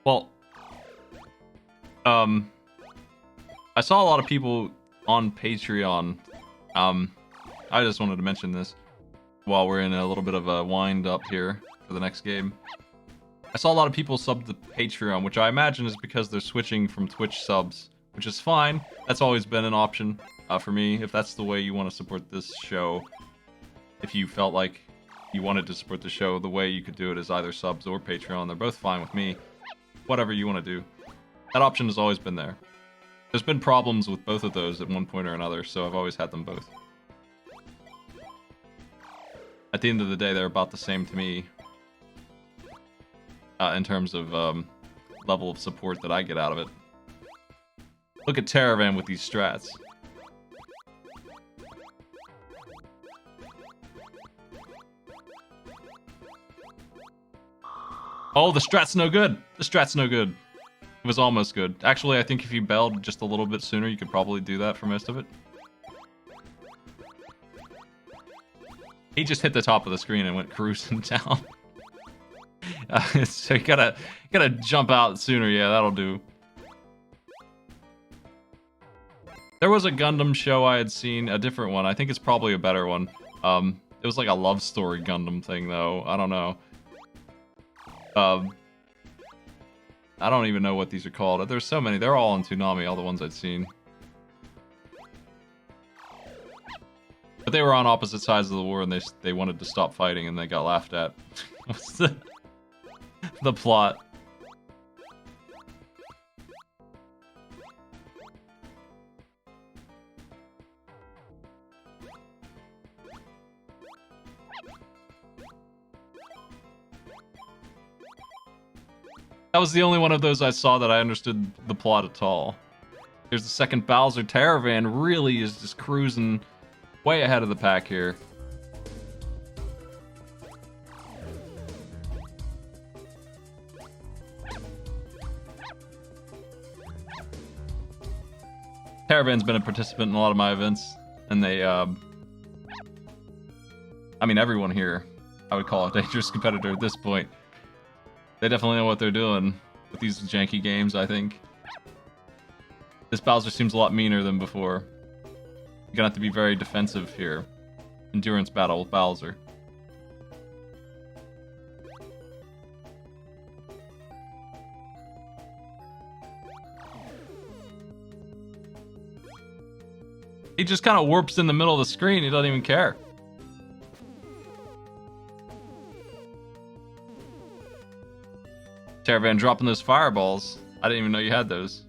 Well, I saw a lot of people on Patreon. I just wanted to mention this while we're in a little bit of a wind up here for the next game. I saw a lot of people sub to Patreon, which I imagine is because they're switching from Twitch subs, which is fine. That's always been an option for me, if that's the way you want to support this show. If you felt like you wanted to support the show, the way you could do it is either subs or Patreon. They're both fine with me. Whatever you want to do. That option has always been there. There's been problems with both of those at one point or another, so I've always had them both. At the end of the day, they're about the same to me. In terms of level of support that I get out of it. Look at Caravan with these strats. Oh, the strat's no good. The strat's no good. It was almost good. Actually, I think if you bailed just a little bit sooner, you could probably do that for most of it. He just hit the top of the screen and went cruising down. So you gotta jump out sooner. Yeah, that'll do. There was a Gundam show I had seen, a different one. I think it's probably a better one. It was like a love story Gundam thing, though. I don't know. I don't even know what these are called. There's so many. They're all on Toonami, all the ones I'd seen. But they were on opposite sides of the war, and they wanted to stop fighting, and they got laughed at. What's the plot? That was the only one of those I saw that I understood the plot at all. Here's the second Bowser. Caravan really is just cruising way ahead of the pack here. Caravan's been a participant in a lot of my events, and they, I mean, everyone here, I would call a dangerous competitor at this point. They definitely know what they're doing with these janky games, I think. This Bowser seems a lot meaner than before. You're gonna have to be very defensive here. Endurance battle with Bowser. He just kind of warps in the middle of the screen. He doesn't even care. Terravan dropping those fireballs. I didn't even know you had those.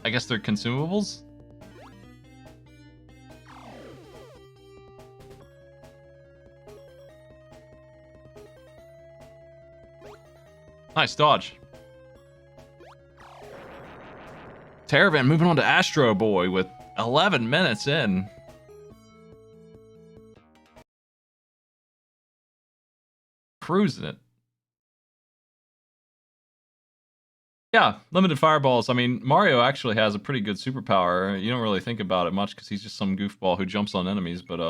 I guess they're consumables? Nice dodge. Terravan moving on to Astro Boy with 11 minutes in. Cruising it. Yeah, limited fireballs. I mean, Mario actually has a pretty good superpower. You don't really think about it much because he's just some goofball who jumps on enemies, but,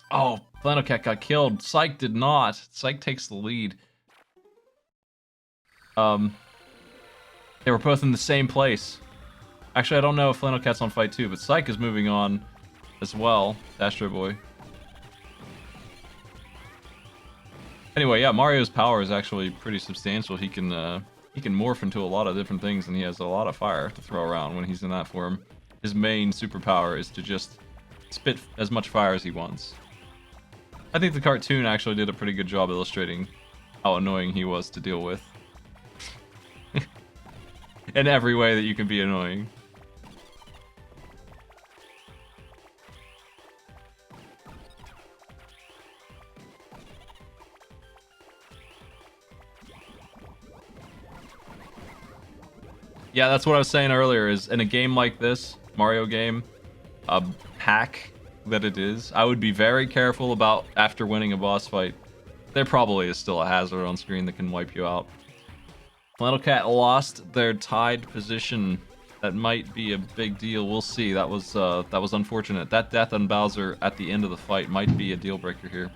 Oh, Flannel Cat got killed. Psych did not. Psych takes the lead. They were both in the same place. Actually, I don't know if Flannel Cat's on fight 2, but Psych is moving on as well. Astro Boy. Anyway, yeah, Mario's power is actually pretty substantial. He can morph into a lot of different things, and he has a lot of fire to throw around when he's in that form. His main superpower is to just spit as much fire as he wants. I think the cartoon actually did a pretty good job illustrating how annoying he was to deal with. In every way that you can be annoying. Yeah, that's what I was saying earlier, is in a game like this, Mario game, a hack that it is, I would be very careful about after winning a boss fight. There probably is still a hazard on screen that can wipe you out. Flannel Cat lost their tied position. That might be a big deal. We'll see. That was unfortunate. That death on Bowser at the end of the fight might be a deal breaker here.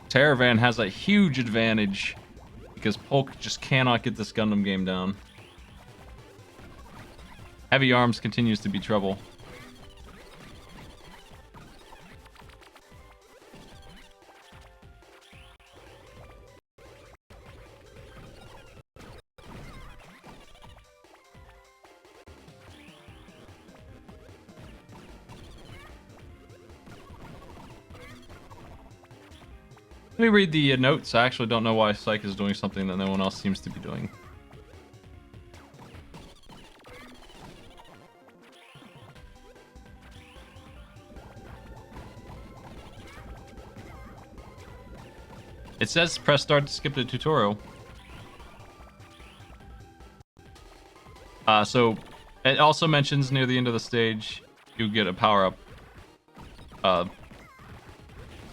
Terravan has a huge advantage because Polk just cannot get this Gundam game down. Heavy Arms continues to be trouble. Let me read the notes. I actually don't know why Psych is doing something that no one else seems to be doing. It says press start to skip the tutorial. So it also mentions near the end of the stage you get a power-up.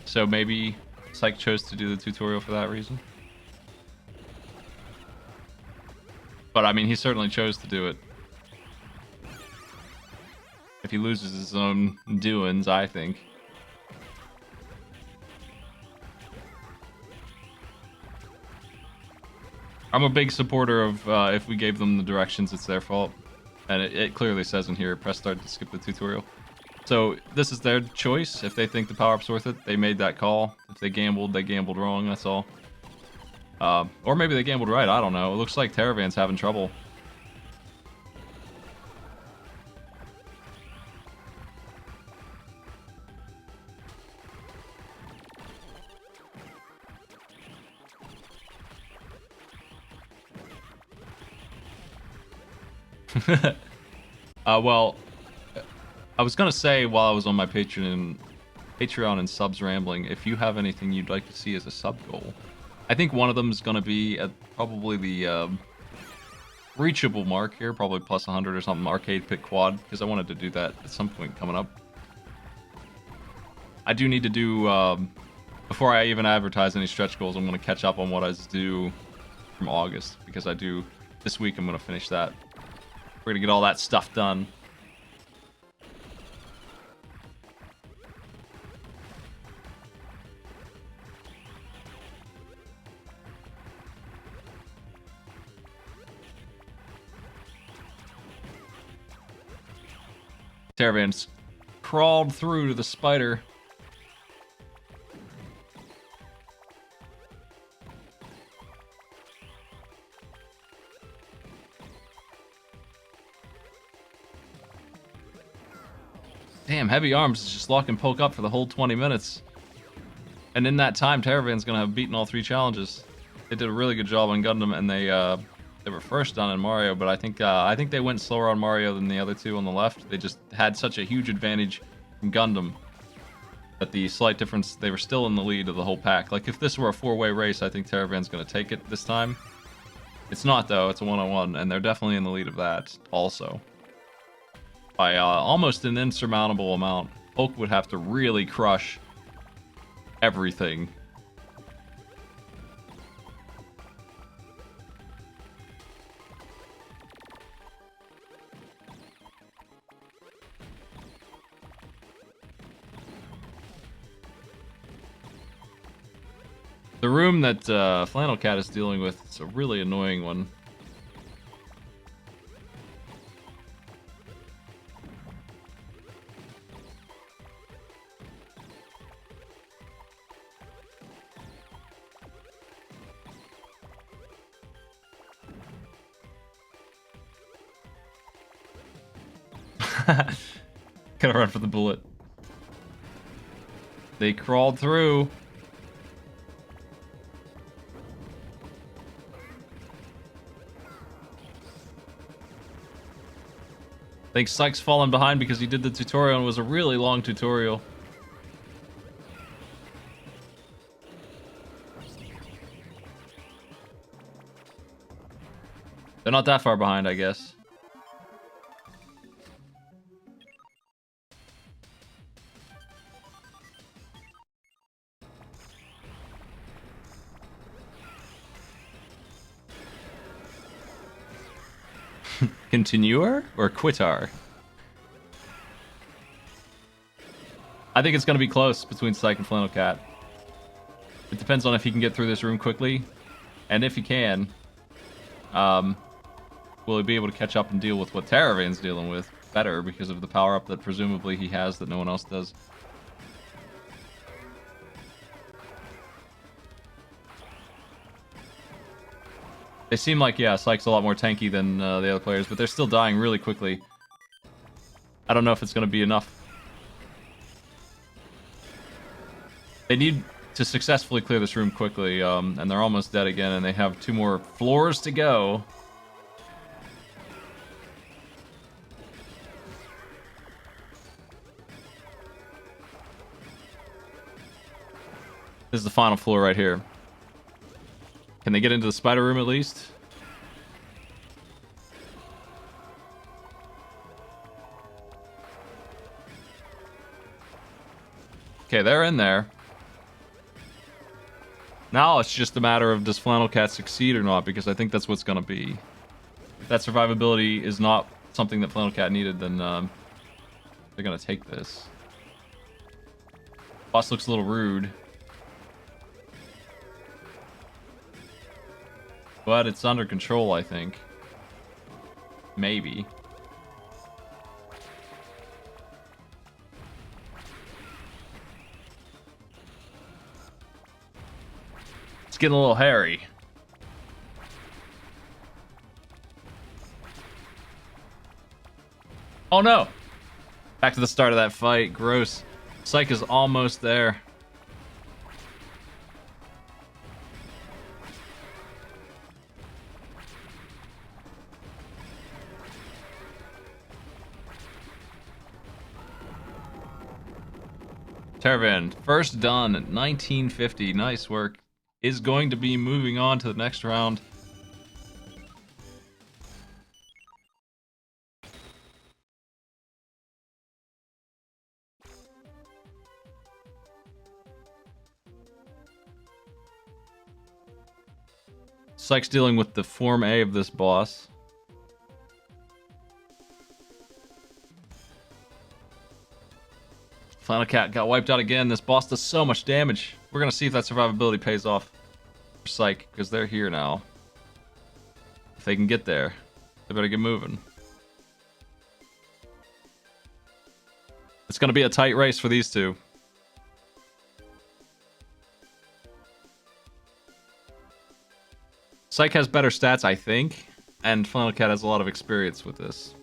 So maybe Psych chose to do the tutorial for that reason. But I mean, he certainly chose to do it. If he loses his own doings, I think. I'm a big supporter of if we gave them the directions, it's their fault. And it clearly says in here, press start to skip the tutorial. So this is their choice. If they think the power-up's worth it, they made that call. If they gambled wrong, that's all. Or maybe they gambled right, I don't know. It looks like Terravan's having trouble. Well, I was gonna say while I was on my Patreon and subs rambling, if you have anything you'd like to see as a sub goal, I think one of them is gonna be at probably the reachable mark here, probably plus 100 or something, arcade pit quad, because I wanted to do that at some point coming up. I do need to do before I even advertise any stretch goals. I'm gonna catch up on what I was due from August, because I do this week. I'm gonna finish that. We're gonna get all that stuff done. Terravan's crawled through to the spider. Damn, Heavy Arms is just lock and poke up for the whole 20 minutes. And in that time, Terravan's gonna have beaten all 3 challenges. They did a really good job on Gundam, and they were first done in Mario, but I think they went slower on Mario than the other 2 on the left. They just had such a huge advantage in Gundam that the slight difference, they were still in the lead of the whole pack. Like, if this were a 4-way race, I think Terravan's gonna take it this time. It's not, though. It's a 1-on-1, and they're definitely in the lead of that also. By almost an insurmountable amount. Hulk would have to really crush everything. The room that Flannel Cat is dealing with is a really annoying one. Gotta run for the bullet. They crawled through. I think Sykes fallen behind because he did the tutorial and it was a really long tutorial. They're not that far behind, I guess. Continuer or quitter? I think it's going to be close between Syke and Flannel Cat. It depends on if he can get through this room quickly. And if he can, will he be able to catch up and deal with what Terravan's dealing with better because of the power-up that presumably he has that no one else does. They seem like, yeah, Syke's a lot more tanky than the other players, but they're still dying really quickly. I don't know if it's going to be enough. They need to successfully clear this room quickly, and they're almost dead again, and they have 2 more floors to go. This is the final floor right here. Can they get into the spider room at least? Okay, they're in there. Now it's just a matter of does Flannel Cat succeed or not, because I think that's what's going to be. If that survivability is not something that Flannel Cat needed, then they're going to take this. Boss looks a little rude. But it's under control, I think. Maybe. It's getting a little hairy. Oh no! Back to the start of that fight. Gross. Syke is almost there. Terravan, first done at 1950. Nice work. Is going to be moving on to the next round. Syke's dealing with the Form A of this boss. Flannel Cat got wiped out again. This boss does so much damage. We're going to see if that survivability pays off for Syke, because they're here now. If they can get there, they better get moving. It's going to be a tight race for these two. Psych has better stats, I think, and Flannel Cat has a lot of experience with this.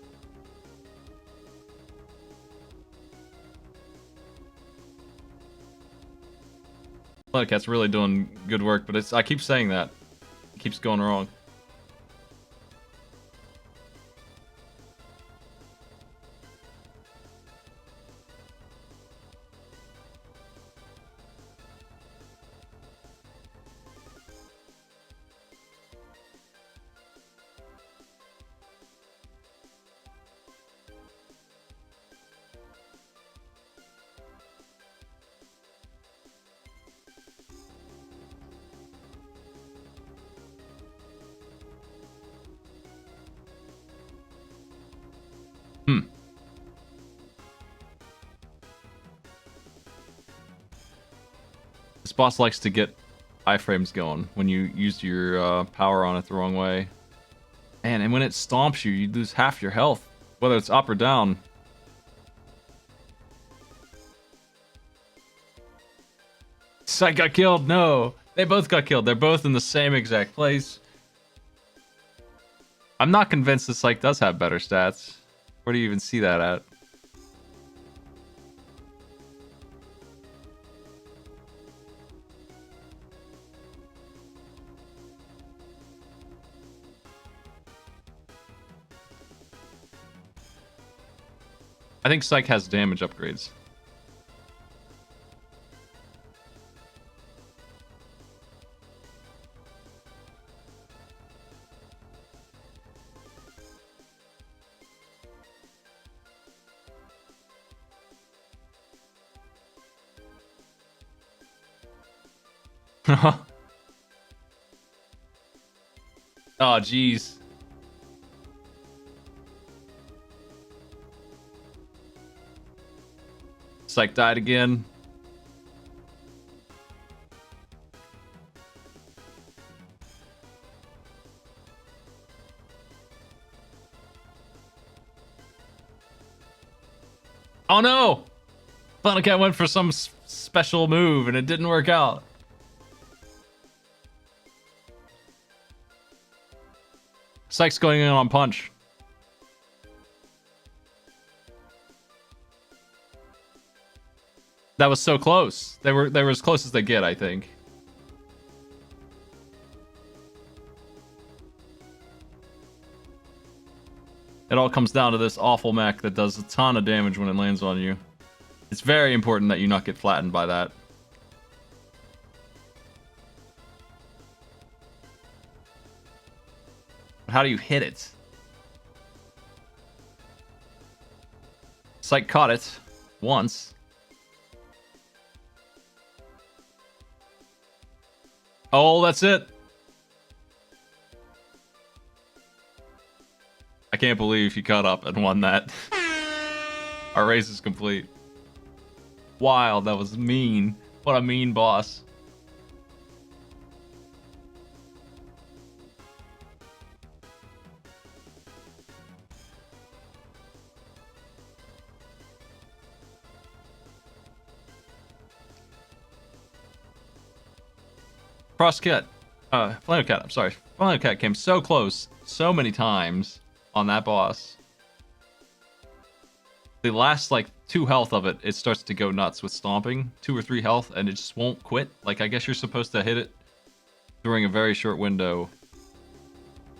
Flannel Cat's really doing good work, but I keep saying that. It keeps going wrong. This boss likes to get iframes going when you use your power on it the wrong way. Man, and when it stomps you, you lose half your health, whether it's up or down. Psych got killed. No, they both got killed. They're both in the same exact place. I'm not convinced that Psych does have better stats. Where do you even see that at? I think Psych has damage upgrades. Oh, jeez. Psych died again. Oh no! Flannel Cat went for some special move and it didn't work out. Psych's going in on punch. That was so close. They were as close as they get, I think. It all comes down to this awful mech that does a ton of damage when it lands on you. It's very important that you not get flattened by that. But how do you hit it? Psych caught it once. Oh, that's it. I can't believe he caught up and won that. Our race is complete. Wild, that was mean. What a mean boss. Flannel Cat, I'm sorry. Flannel Cat came so close so many times on that boss. The last, like, 2 health of it, it starts to go nuts with stomping. 2 or 3 health, and it just won't quit. Like, I guess you're supposed to hit it during a very short window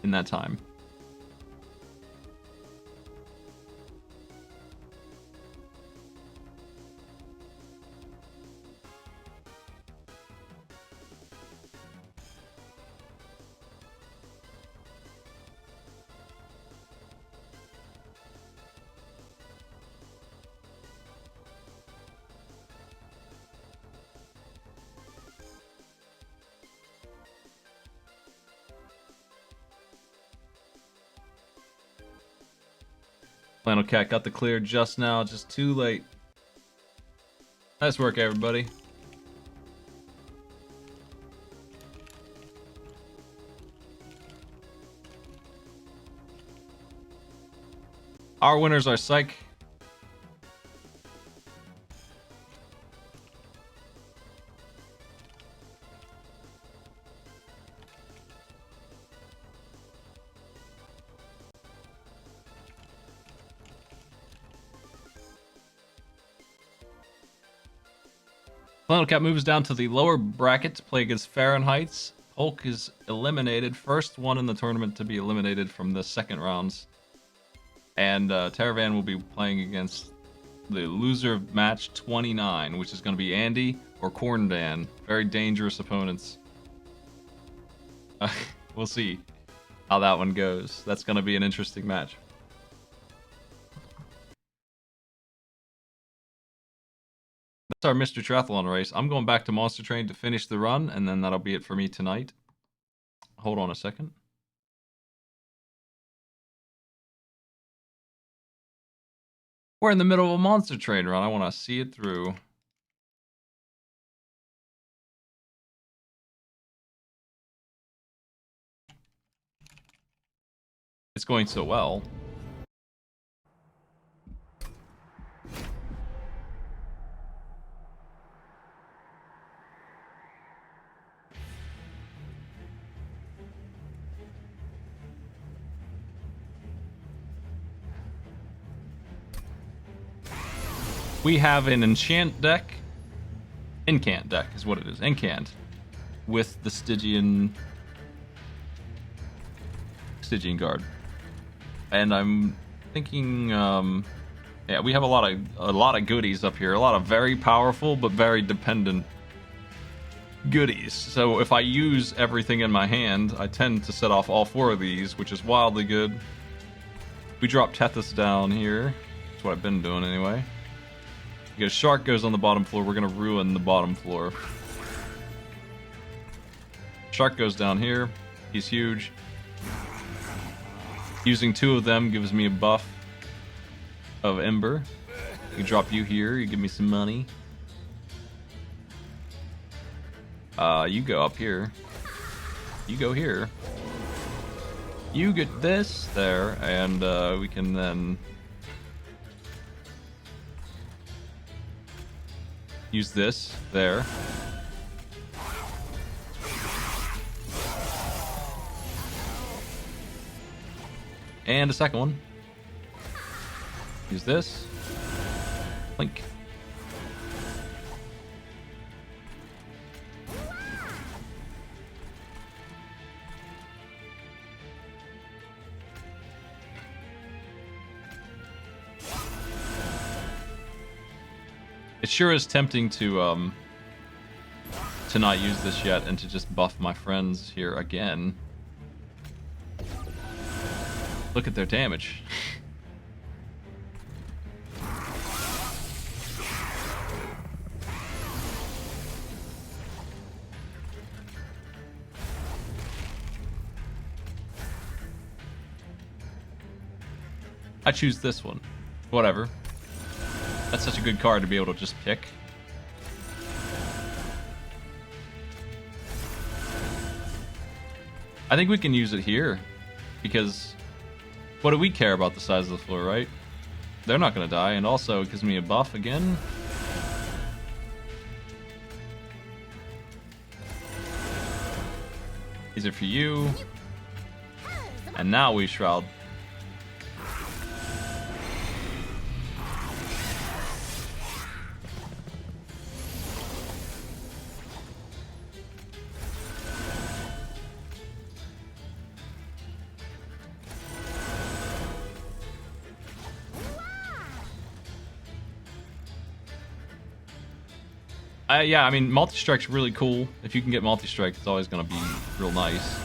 in that time. Flannel Cat got the clear just now, just too late. Nice work, everybody. Our winners are Psych Flannel Cap moves down to the lower bracket to play against Fahrenheit's. Hulk is eliminated. First one in the tournament to be eliminated from the second rounds. And Taravan will be playing against the loser of match 29, which is going to be Andy or Corndan. Very dangerous opponents. We'll see how that one goes. That's going to be an interesting match. That's our Mystery Triathlon race. I'm going back to Monster Train to finish the run, and then that'll be it for me tonight. Hold on a second. We're in the middle of a Monster Train run. I want to see it through. It's going so well. We have an enchant deck. Incant deck is what it is. Incant. With the Stygian guard. And I'm thinking yeah, we have a lot of goodies up here. A lot of very powerful but very dependent goodies. So if I use everything in my hand, I tend to set off all 4 of these, which is wildly good. We drop Tethys down here. That's what I've been doing anyway. Because Shark goes on the bottom floor, we're gonna ruin the bottom floor. Shark goes down here. He's huge. Using 2 of them gives me a buff of Ember. You drop you here, you give me some money. You go up here. You go here. You get this there, and we can then use this there. And a second one. Use this. Link. It sure is tempting to not use this yet and to just buff my friends here again. Look at their damage. I choose this one. Whatever. That's such a good card to be able to just pick. I think we can use it here, because what do we care about the size of the floor, right? They're not going to die, and also it gives me a buff again. These are for you. And now we shroud. Yeah, I mean, multi-strike's really cool. If you can get multi-strike, it's always going to be real nice.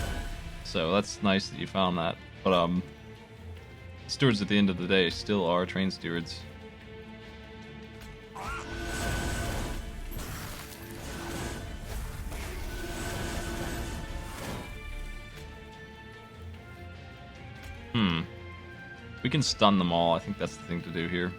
So that's nice that you found that. But, stewards at the end of the day still are train stewards. We can stun them all. I think that's the thing to do here.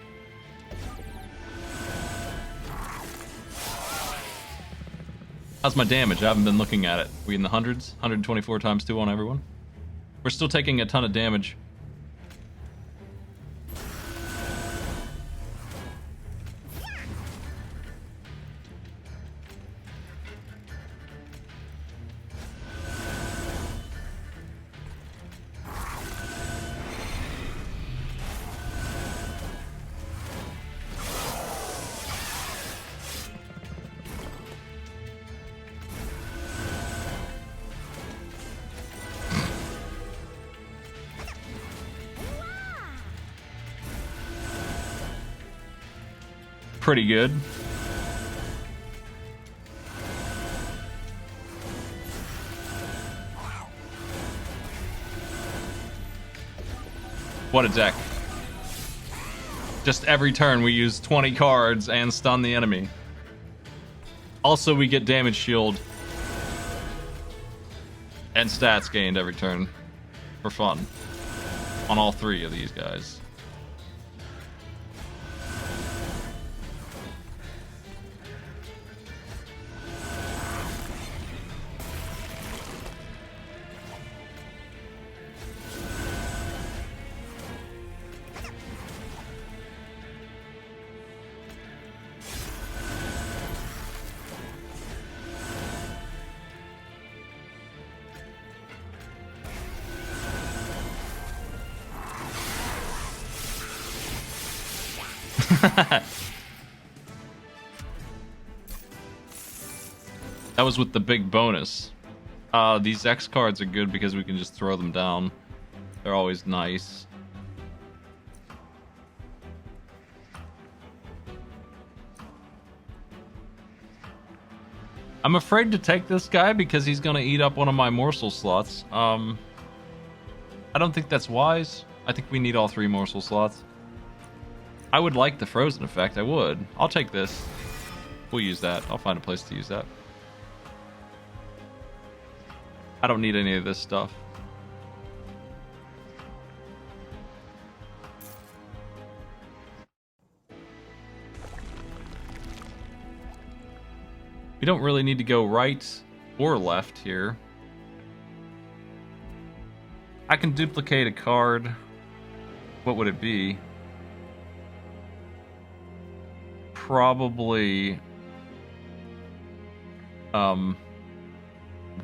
How's my damage? I haven't been looking at it. We in the hundreds? 124 times 2 on everyone? We're still taking a ton of damage. pretty good. What a deck. Just every turn we use 20 cards and stun the enemy. Also, we get damage shield and stats gained every turn for fun on all three of these guys. That was with the big bonus. These X cards are good because we can just throw them down. They're always nice. I'm afraid to take this guy because he's gonna eat up one of my morsel slots. I don't think that's wise. I think we need all 3 morsel slots. I would like the frozen effect. I would. I'll take this. We'll use that. I'll find a place to use that. I don't need any of this stuff. We don't really need to go right or left here. I can duplicate a card. What would it be? Probably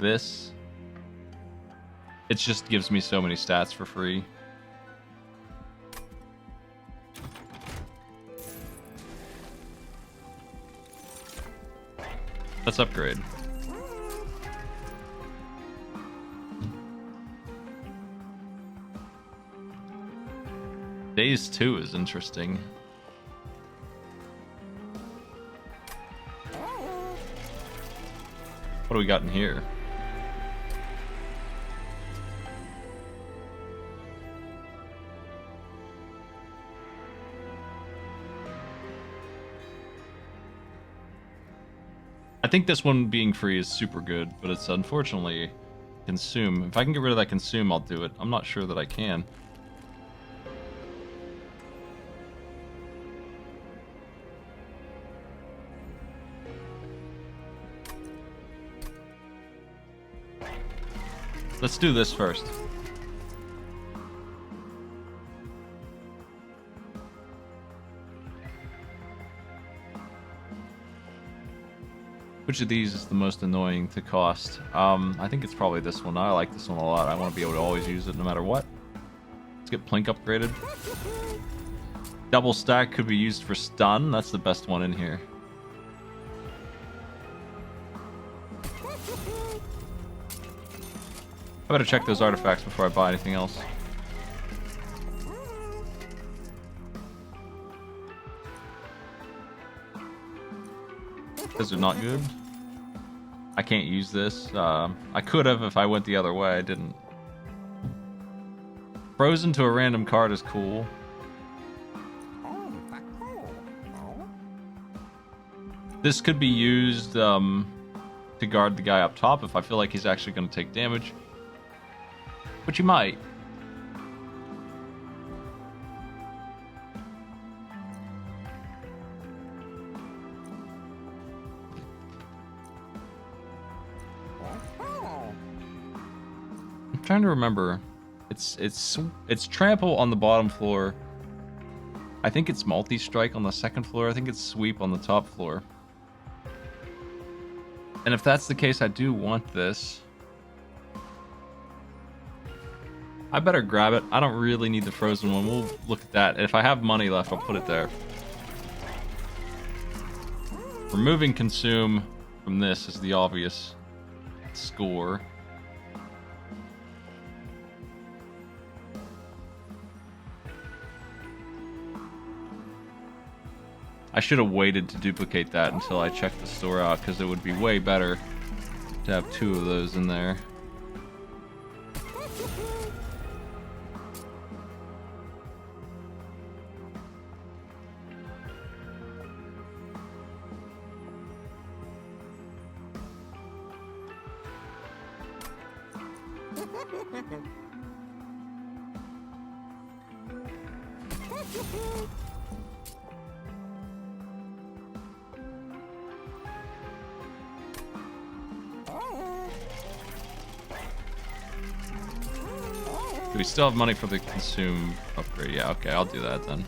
this. It just gives me so many stats for free. Let's upgrade. Days 2 is interesting. What do we got in here? I think this one being free is super good, but it's unfortunately consume. If I can get rid of that consume, I'll do it. I'm not sure that I can. Let's do this first. Which of these is the most annoying to cost? I think it's probably this one. I like this one a lot. I want to be able to always use it no matter what. Let's get Plink upgraded. Double stack could be used for stun. That's the best one in here. I better check those artifacts before I buy anything else. Those are not good. I can't use this. I could have if I went the other way. I didn't. Frozen to a random card is cool. This could be used to guard the guy up top if I feel like he's actually going to take damage. But you might. I'm trying to remember. It's trample on the bottom floor. I think it's multi-strike on the second floor. I think it's sweep on the top floor. And if that's the case, I do want this. I better grab it. I don't really need the frozen one. We'll look at that. If I have money left, I'll put it there. Removing consume from this is the obvious score. I should have waited to duplicate that until I checked the store out, because it would be way better to have 2 of those in there. Do we still have money for the consume upgrade? Yeah, okay, I'll do that then.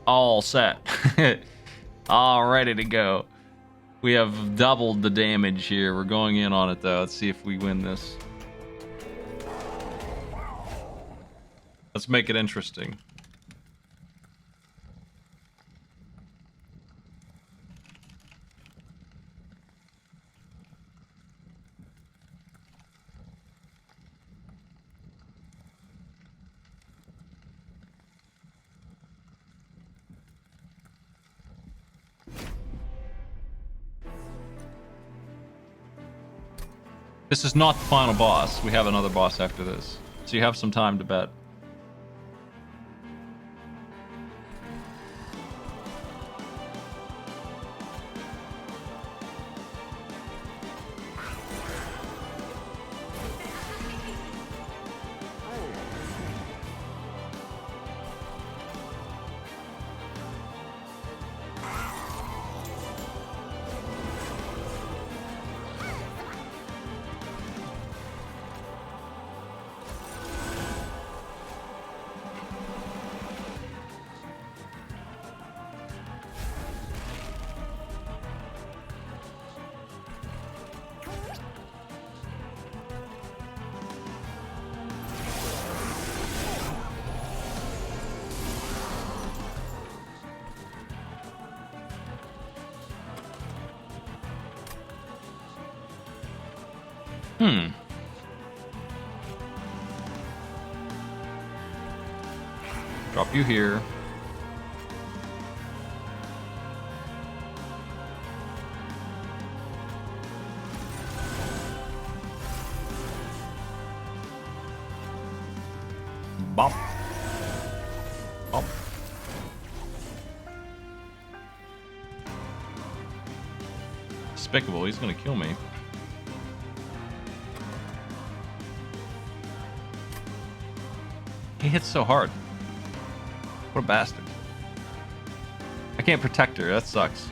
All set. All ready to go. We have doubled the damage here. We're going in on it though. Let's see if we win this. Let's make it interesting. This is not the final boss. We have another boss after this. So you have some time to bet. Drop you here. Bop. Bop. Despicable, he's gonna kill me. He hits so hard. What a bastard. I can't protect her, that sucks.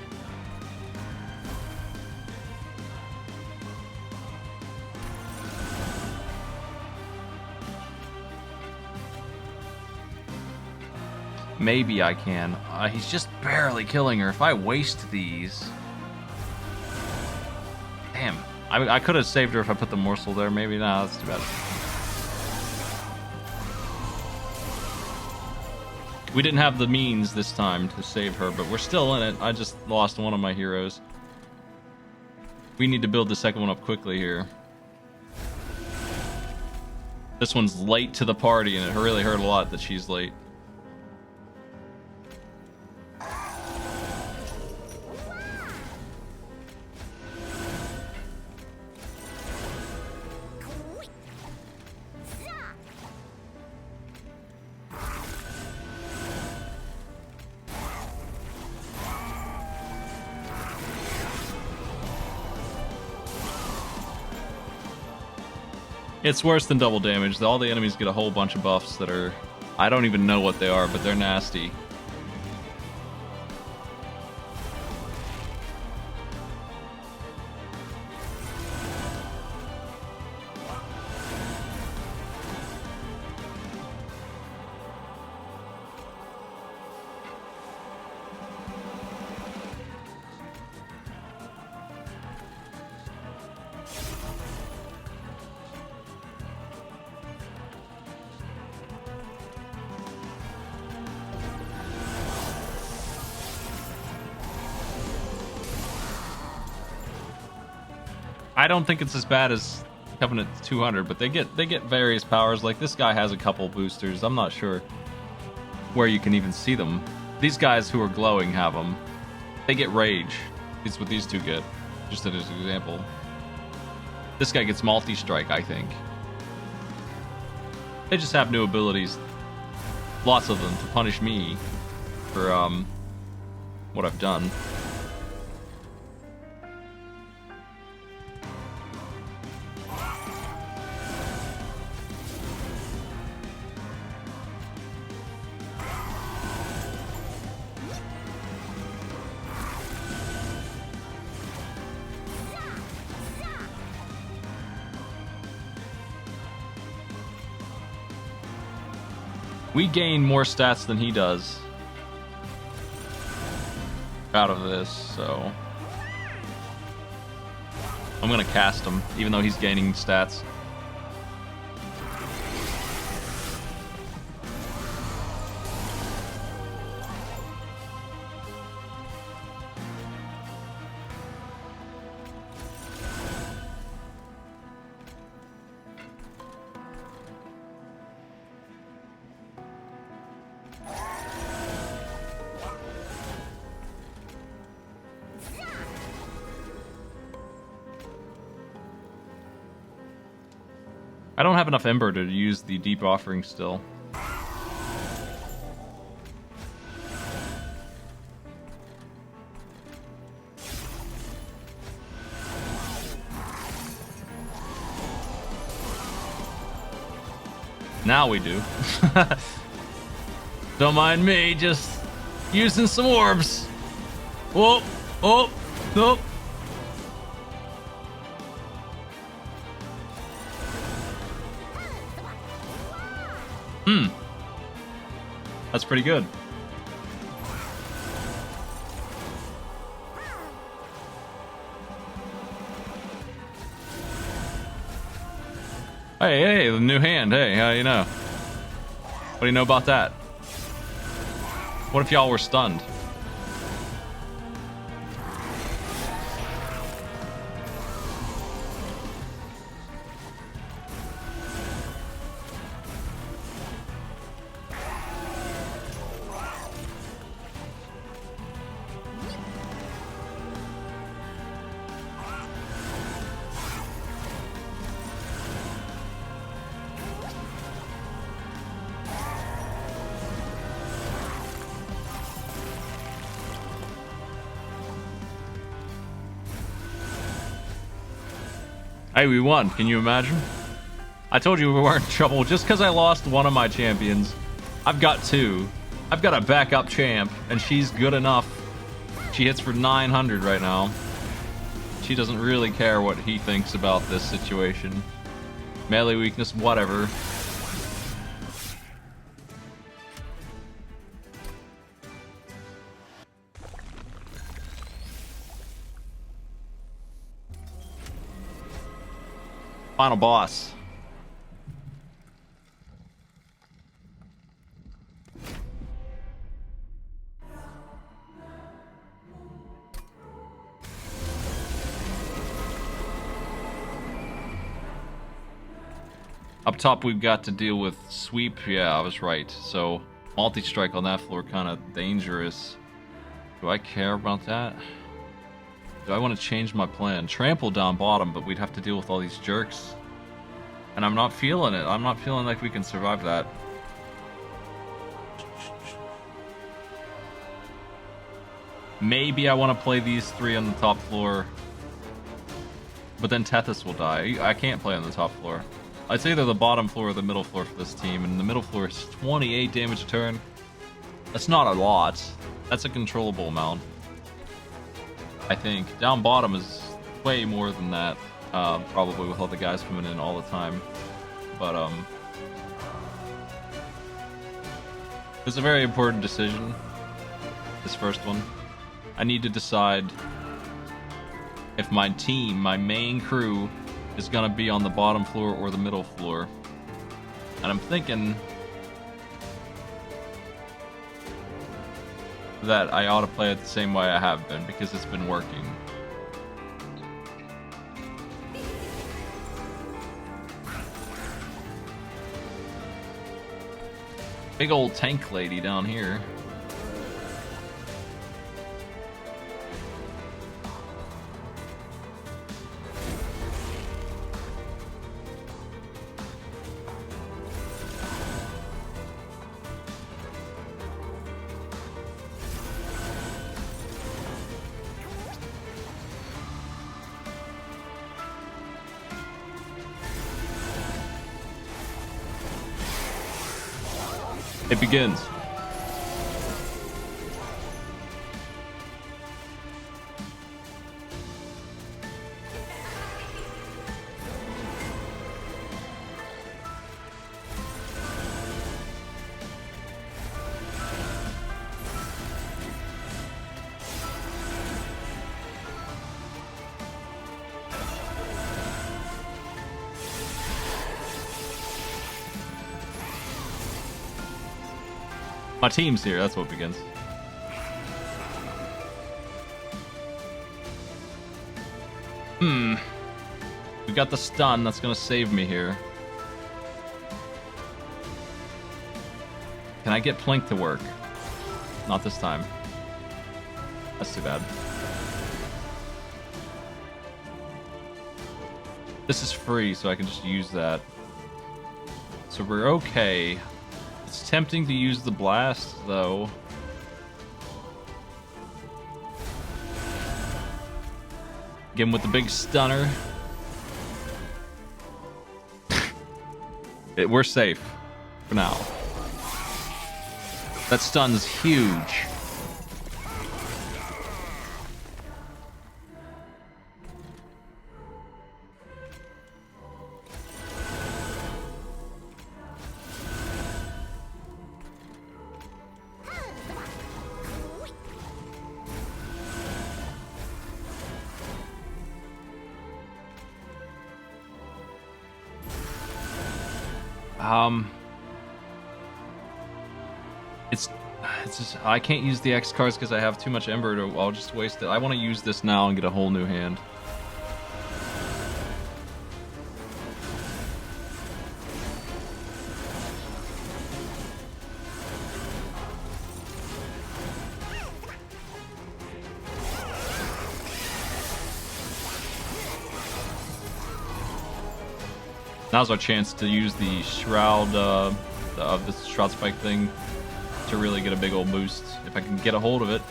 Maybe I can. He's just barely killing her. If I waste these... Damn. I could have saved her if I put the morsel there. Maybe not. That's too bad. We didn't have the means this time to save her, but we're still in it. I just lost one of my heroes. We need to build the second one up quickly here. This one's late to the party, and it really hurt a lot that she's late. It's worse than double damage. All the enemies get a whole bunch of buffs that are... I don't even know what they are, but they're nasty. I don't think it's as bad as Covenant 200, but they get various powers. Like this guy has a couple boosters. I'm not sure where you can even see them. These guys who are glowing have them. They get rage. It's what these two get. Just as an example. This guy gets multi-strike, I think. They just have new abilities. Lots of them to punish me for what I've done. We gain more stats than he does out of this, so I'm gonna cast him, even though he's gaining stats. I don't have enough Ember to use the deep offering still. Now we do. Don't mind me, just using some orbs. Oh, oh, nope. That's pretty good. Hey, the new hand. Hey, how you know? What do you know about that? What if y'all were stunned? Hey, we won. Can you imagine? I told you we weren't in trouble. Just because I lost one of my champions, I've got two. I've got a backup champ, and she's good enough. She hits for 900 right now. She doesn't really care what he thinks about this situation. Melee weakness, whatever. Final boss. Up top, we've got to deal with sweep. Yeah, I was right. So, multi-strike on that floor, kind of dangerous. Do I care about that? Do I want to change my plan? Trample down bottom, but we'd have to deal with all these jerks. And I'm not feeling it. I'm not feeling like we can survive that. Maybe I want to play these three on the top floor. But then Tethys will die. I can't play on the top floor. It's either the bottom floor or the middle floor for this team. And the middle floor is 28 damage a turn. That's not a lot. That's a controllable amount. I think. Down bottom is way more than that, probably with all the guys coming in all the time. But, it's a very important decision, this first one. I need to decide if my team, my main crew, is gonna be on the bottom floor or the middle floor. And I'm thinking that I ought to play it the same way I have been, because it's been working. Big old tank lady down here. It begins. My team's here, that's what begins. We got the stun, that's gonna save me here. Can I get Plink to work? Not this time. That's too bad. This is free, so I can just use that. So we're okay. It's tempting to use the blast, though. Get him with the big stunner. We're safe for now. That stun's huge. It's just, I can't use the X cards because I have too much Ember. I'll just waste it. I want to use this now and get a whole new hand. Now's our chance to use the Shroud, this Shroud Spike thing to really get a big old boost, if I can get a hold of it.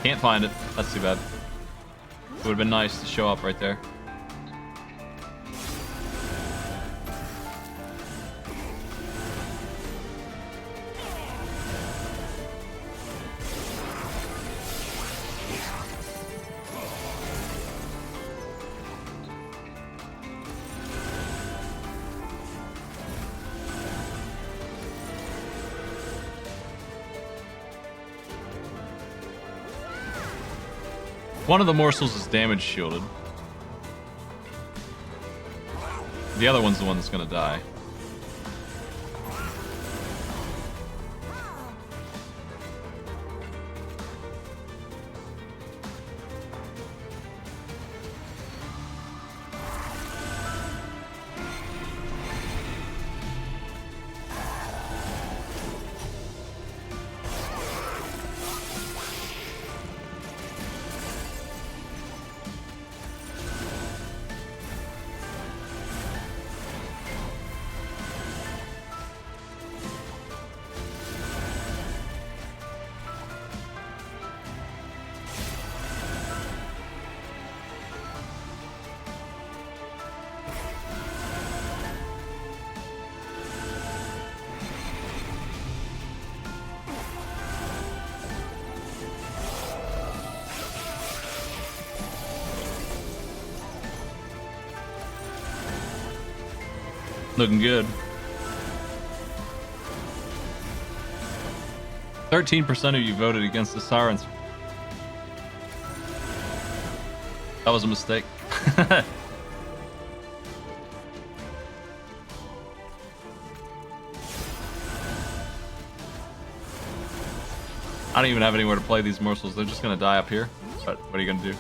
Can't find it. That's too bad. It would have been nice to show up right there. One of the morsels is damage shielded. The other one's the one that's gonna die. Looking good. 13% of you voted against the Sirens. That was a mistake. I don't even have anywhere to play these morsels. They're just gonna die up here. But what are you gonna do?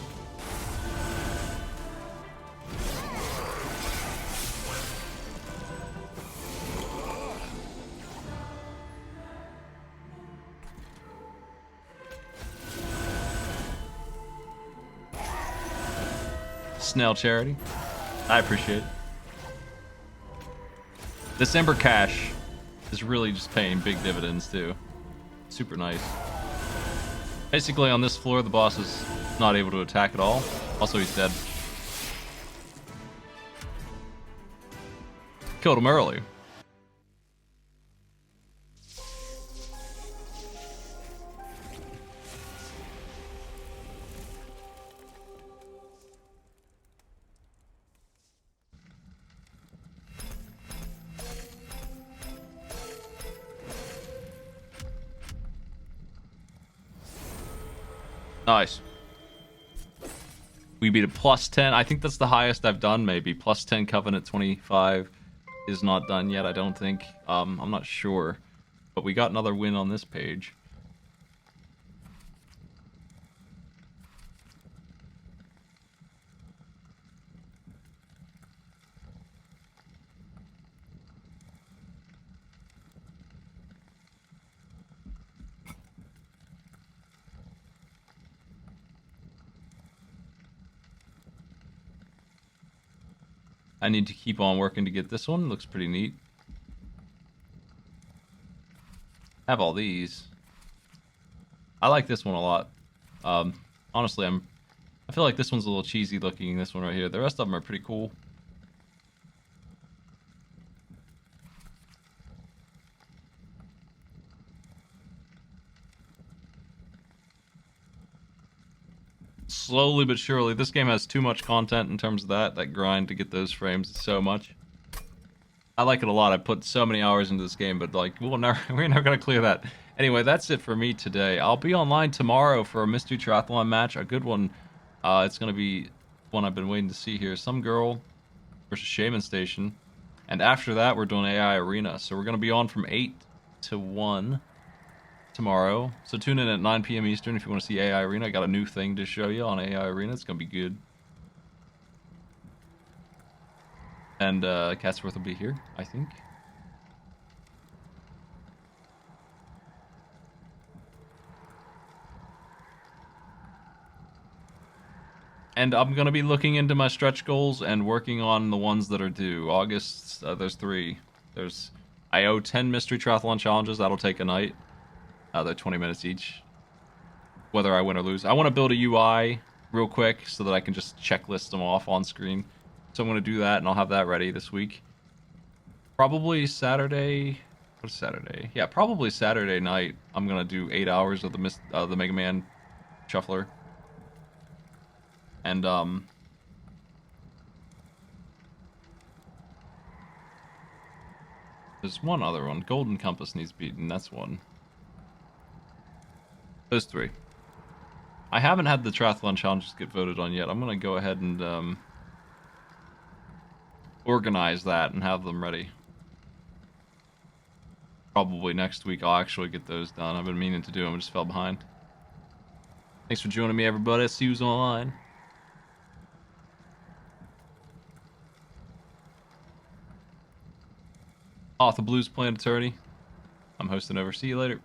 Snail Charity. I appreciate it. This Ember Cash is really just paying big dividends too. Super nice. Basically on this floor the boss is not able to attack at all. Also he's dead. Killed him early. Nice. We beat a +10. I think that's the highest I've done, maybe. +10 Covenant 25 is not done yet, I don't think. I'm not sure. But we got another win on this page. I need to keep on working to get this one. Looks pretty neat. Have all these. I like this one a lot. Honestly, I feel like this one's a little cheesy looking, this one right here. The rest of them are pretty cool. Slowly but surely, this game has too much content in terms of that grind to get those frames so much. I like it a lot. I put so many hours into this game, but like we're never gonna clear that. Anyway, that's it for me today. I'll be online tomorrow for a Mystery Triathlon match, a good one. It's gonna be one I've been waiting to see here. Some girl versus Shaman Station, and after that we're doing AI Arena. So we're gonna be on from 8 to 1 tomorrow. So tune in at 9 p.m. Eastern if you want to see AI Arena. I got a new thing to show you on AI Arena. It's gonna be good. And Catsworth will be here, I think. And I'm going to be looking into my stretch goals and working on the ones that are due. August, there's 3. I owe 10 Mystery Triathlon challenges. That'll take a night. They're 20 minutes each. Whether I win or lose. I want to build a UI real quick so that I can just checklist them off on screen. So I'm going to do that, and I'll have that ready this week. Probably Saturday... What's Saturday? Yeah, probably Saturday night. I'm going to do 8 hours of the Mega Man Shuffler. And, there's one other one. Golden Compass needs beaten. That's one. Those 3. I haven't had the triathlon challenges get voted on yet. I'm going to go ahead and, organize that and have them ready. Probably next week I'll actually get those done. I've been meaning to do them. I just fell behind. Thanks for joining me, everybody. See you online. Author Blues Planet Attorney. I'm hosting over. See you later.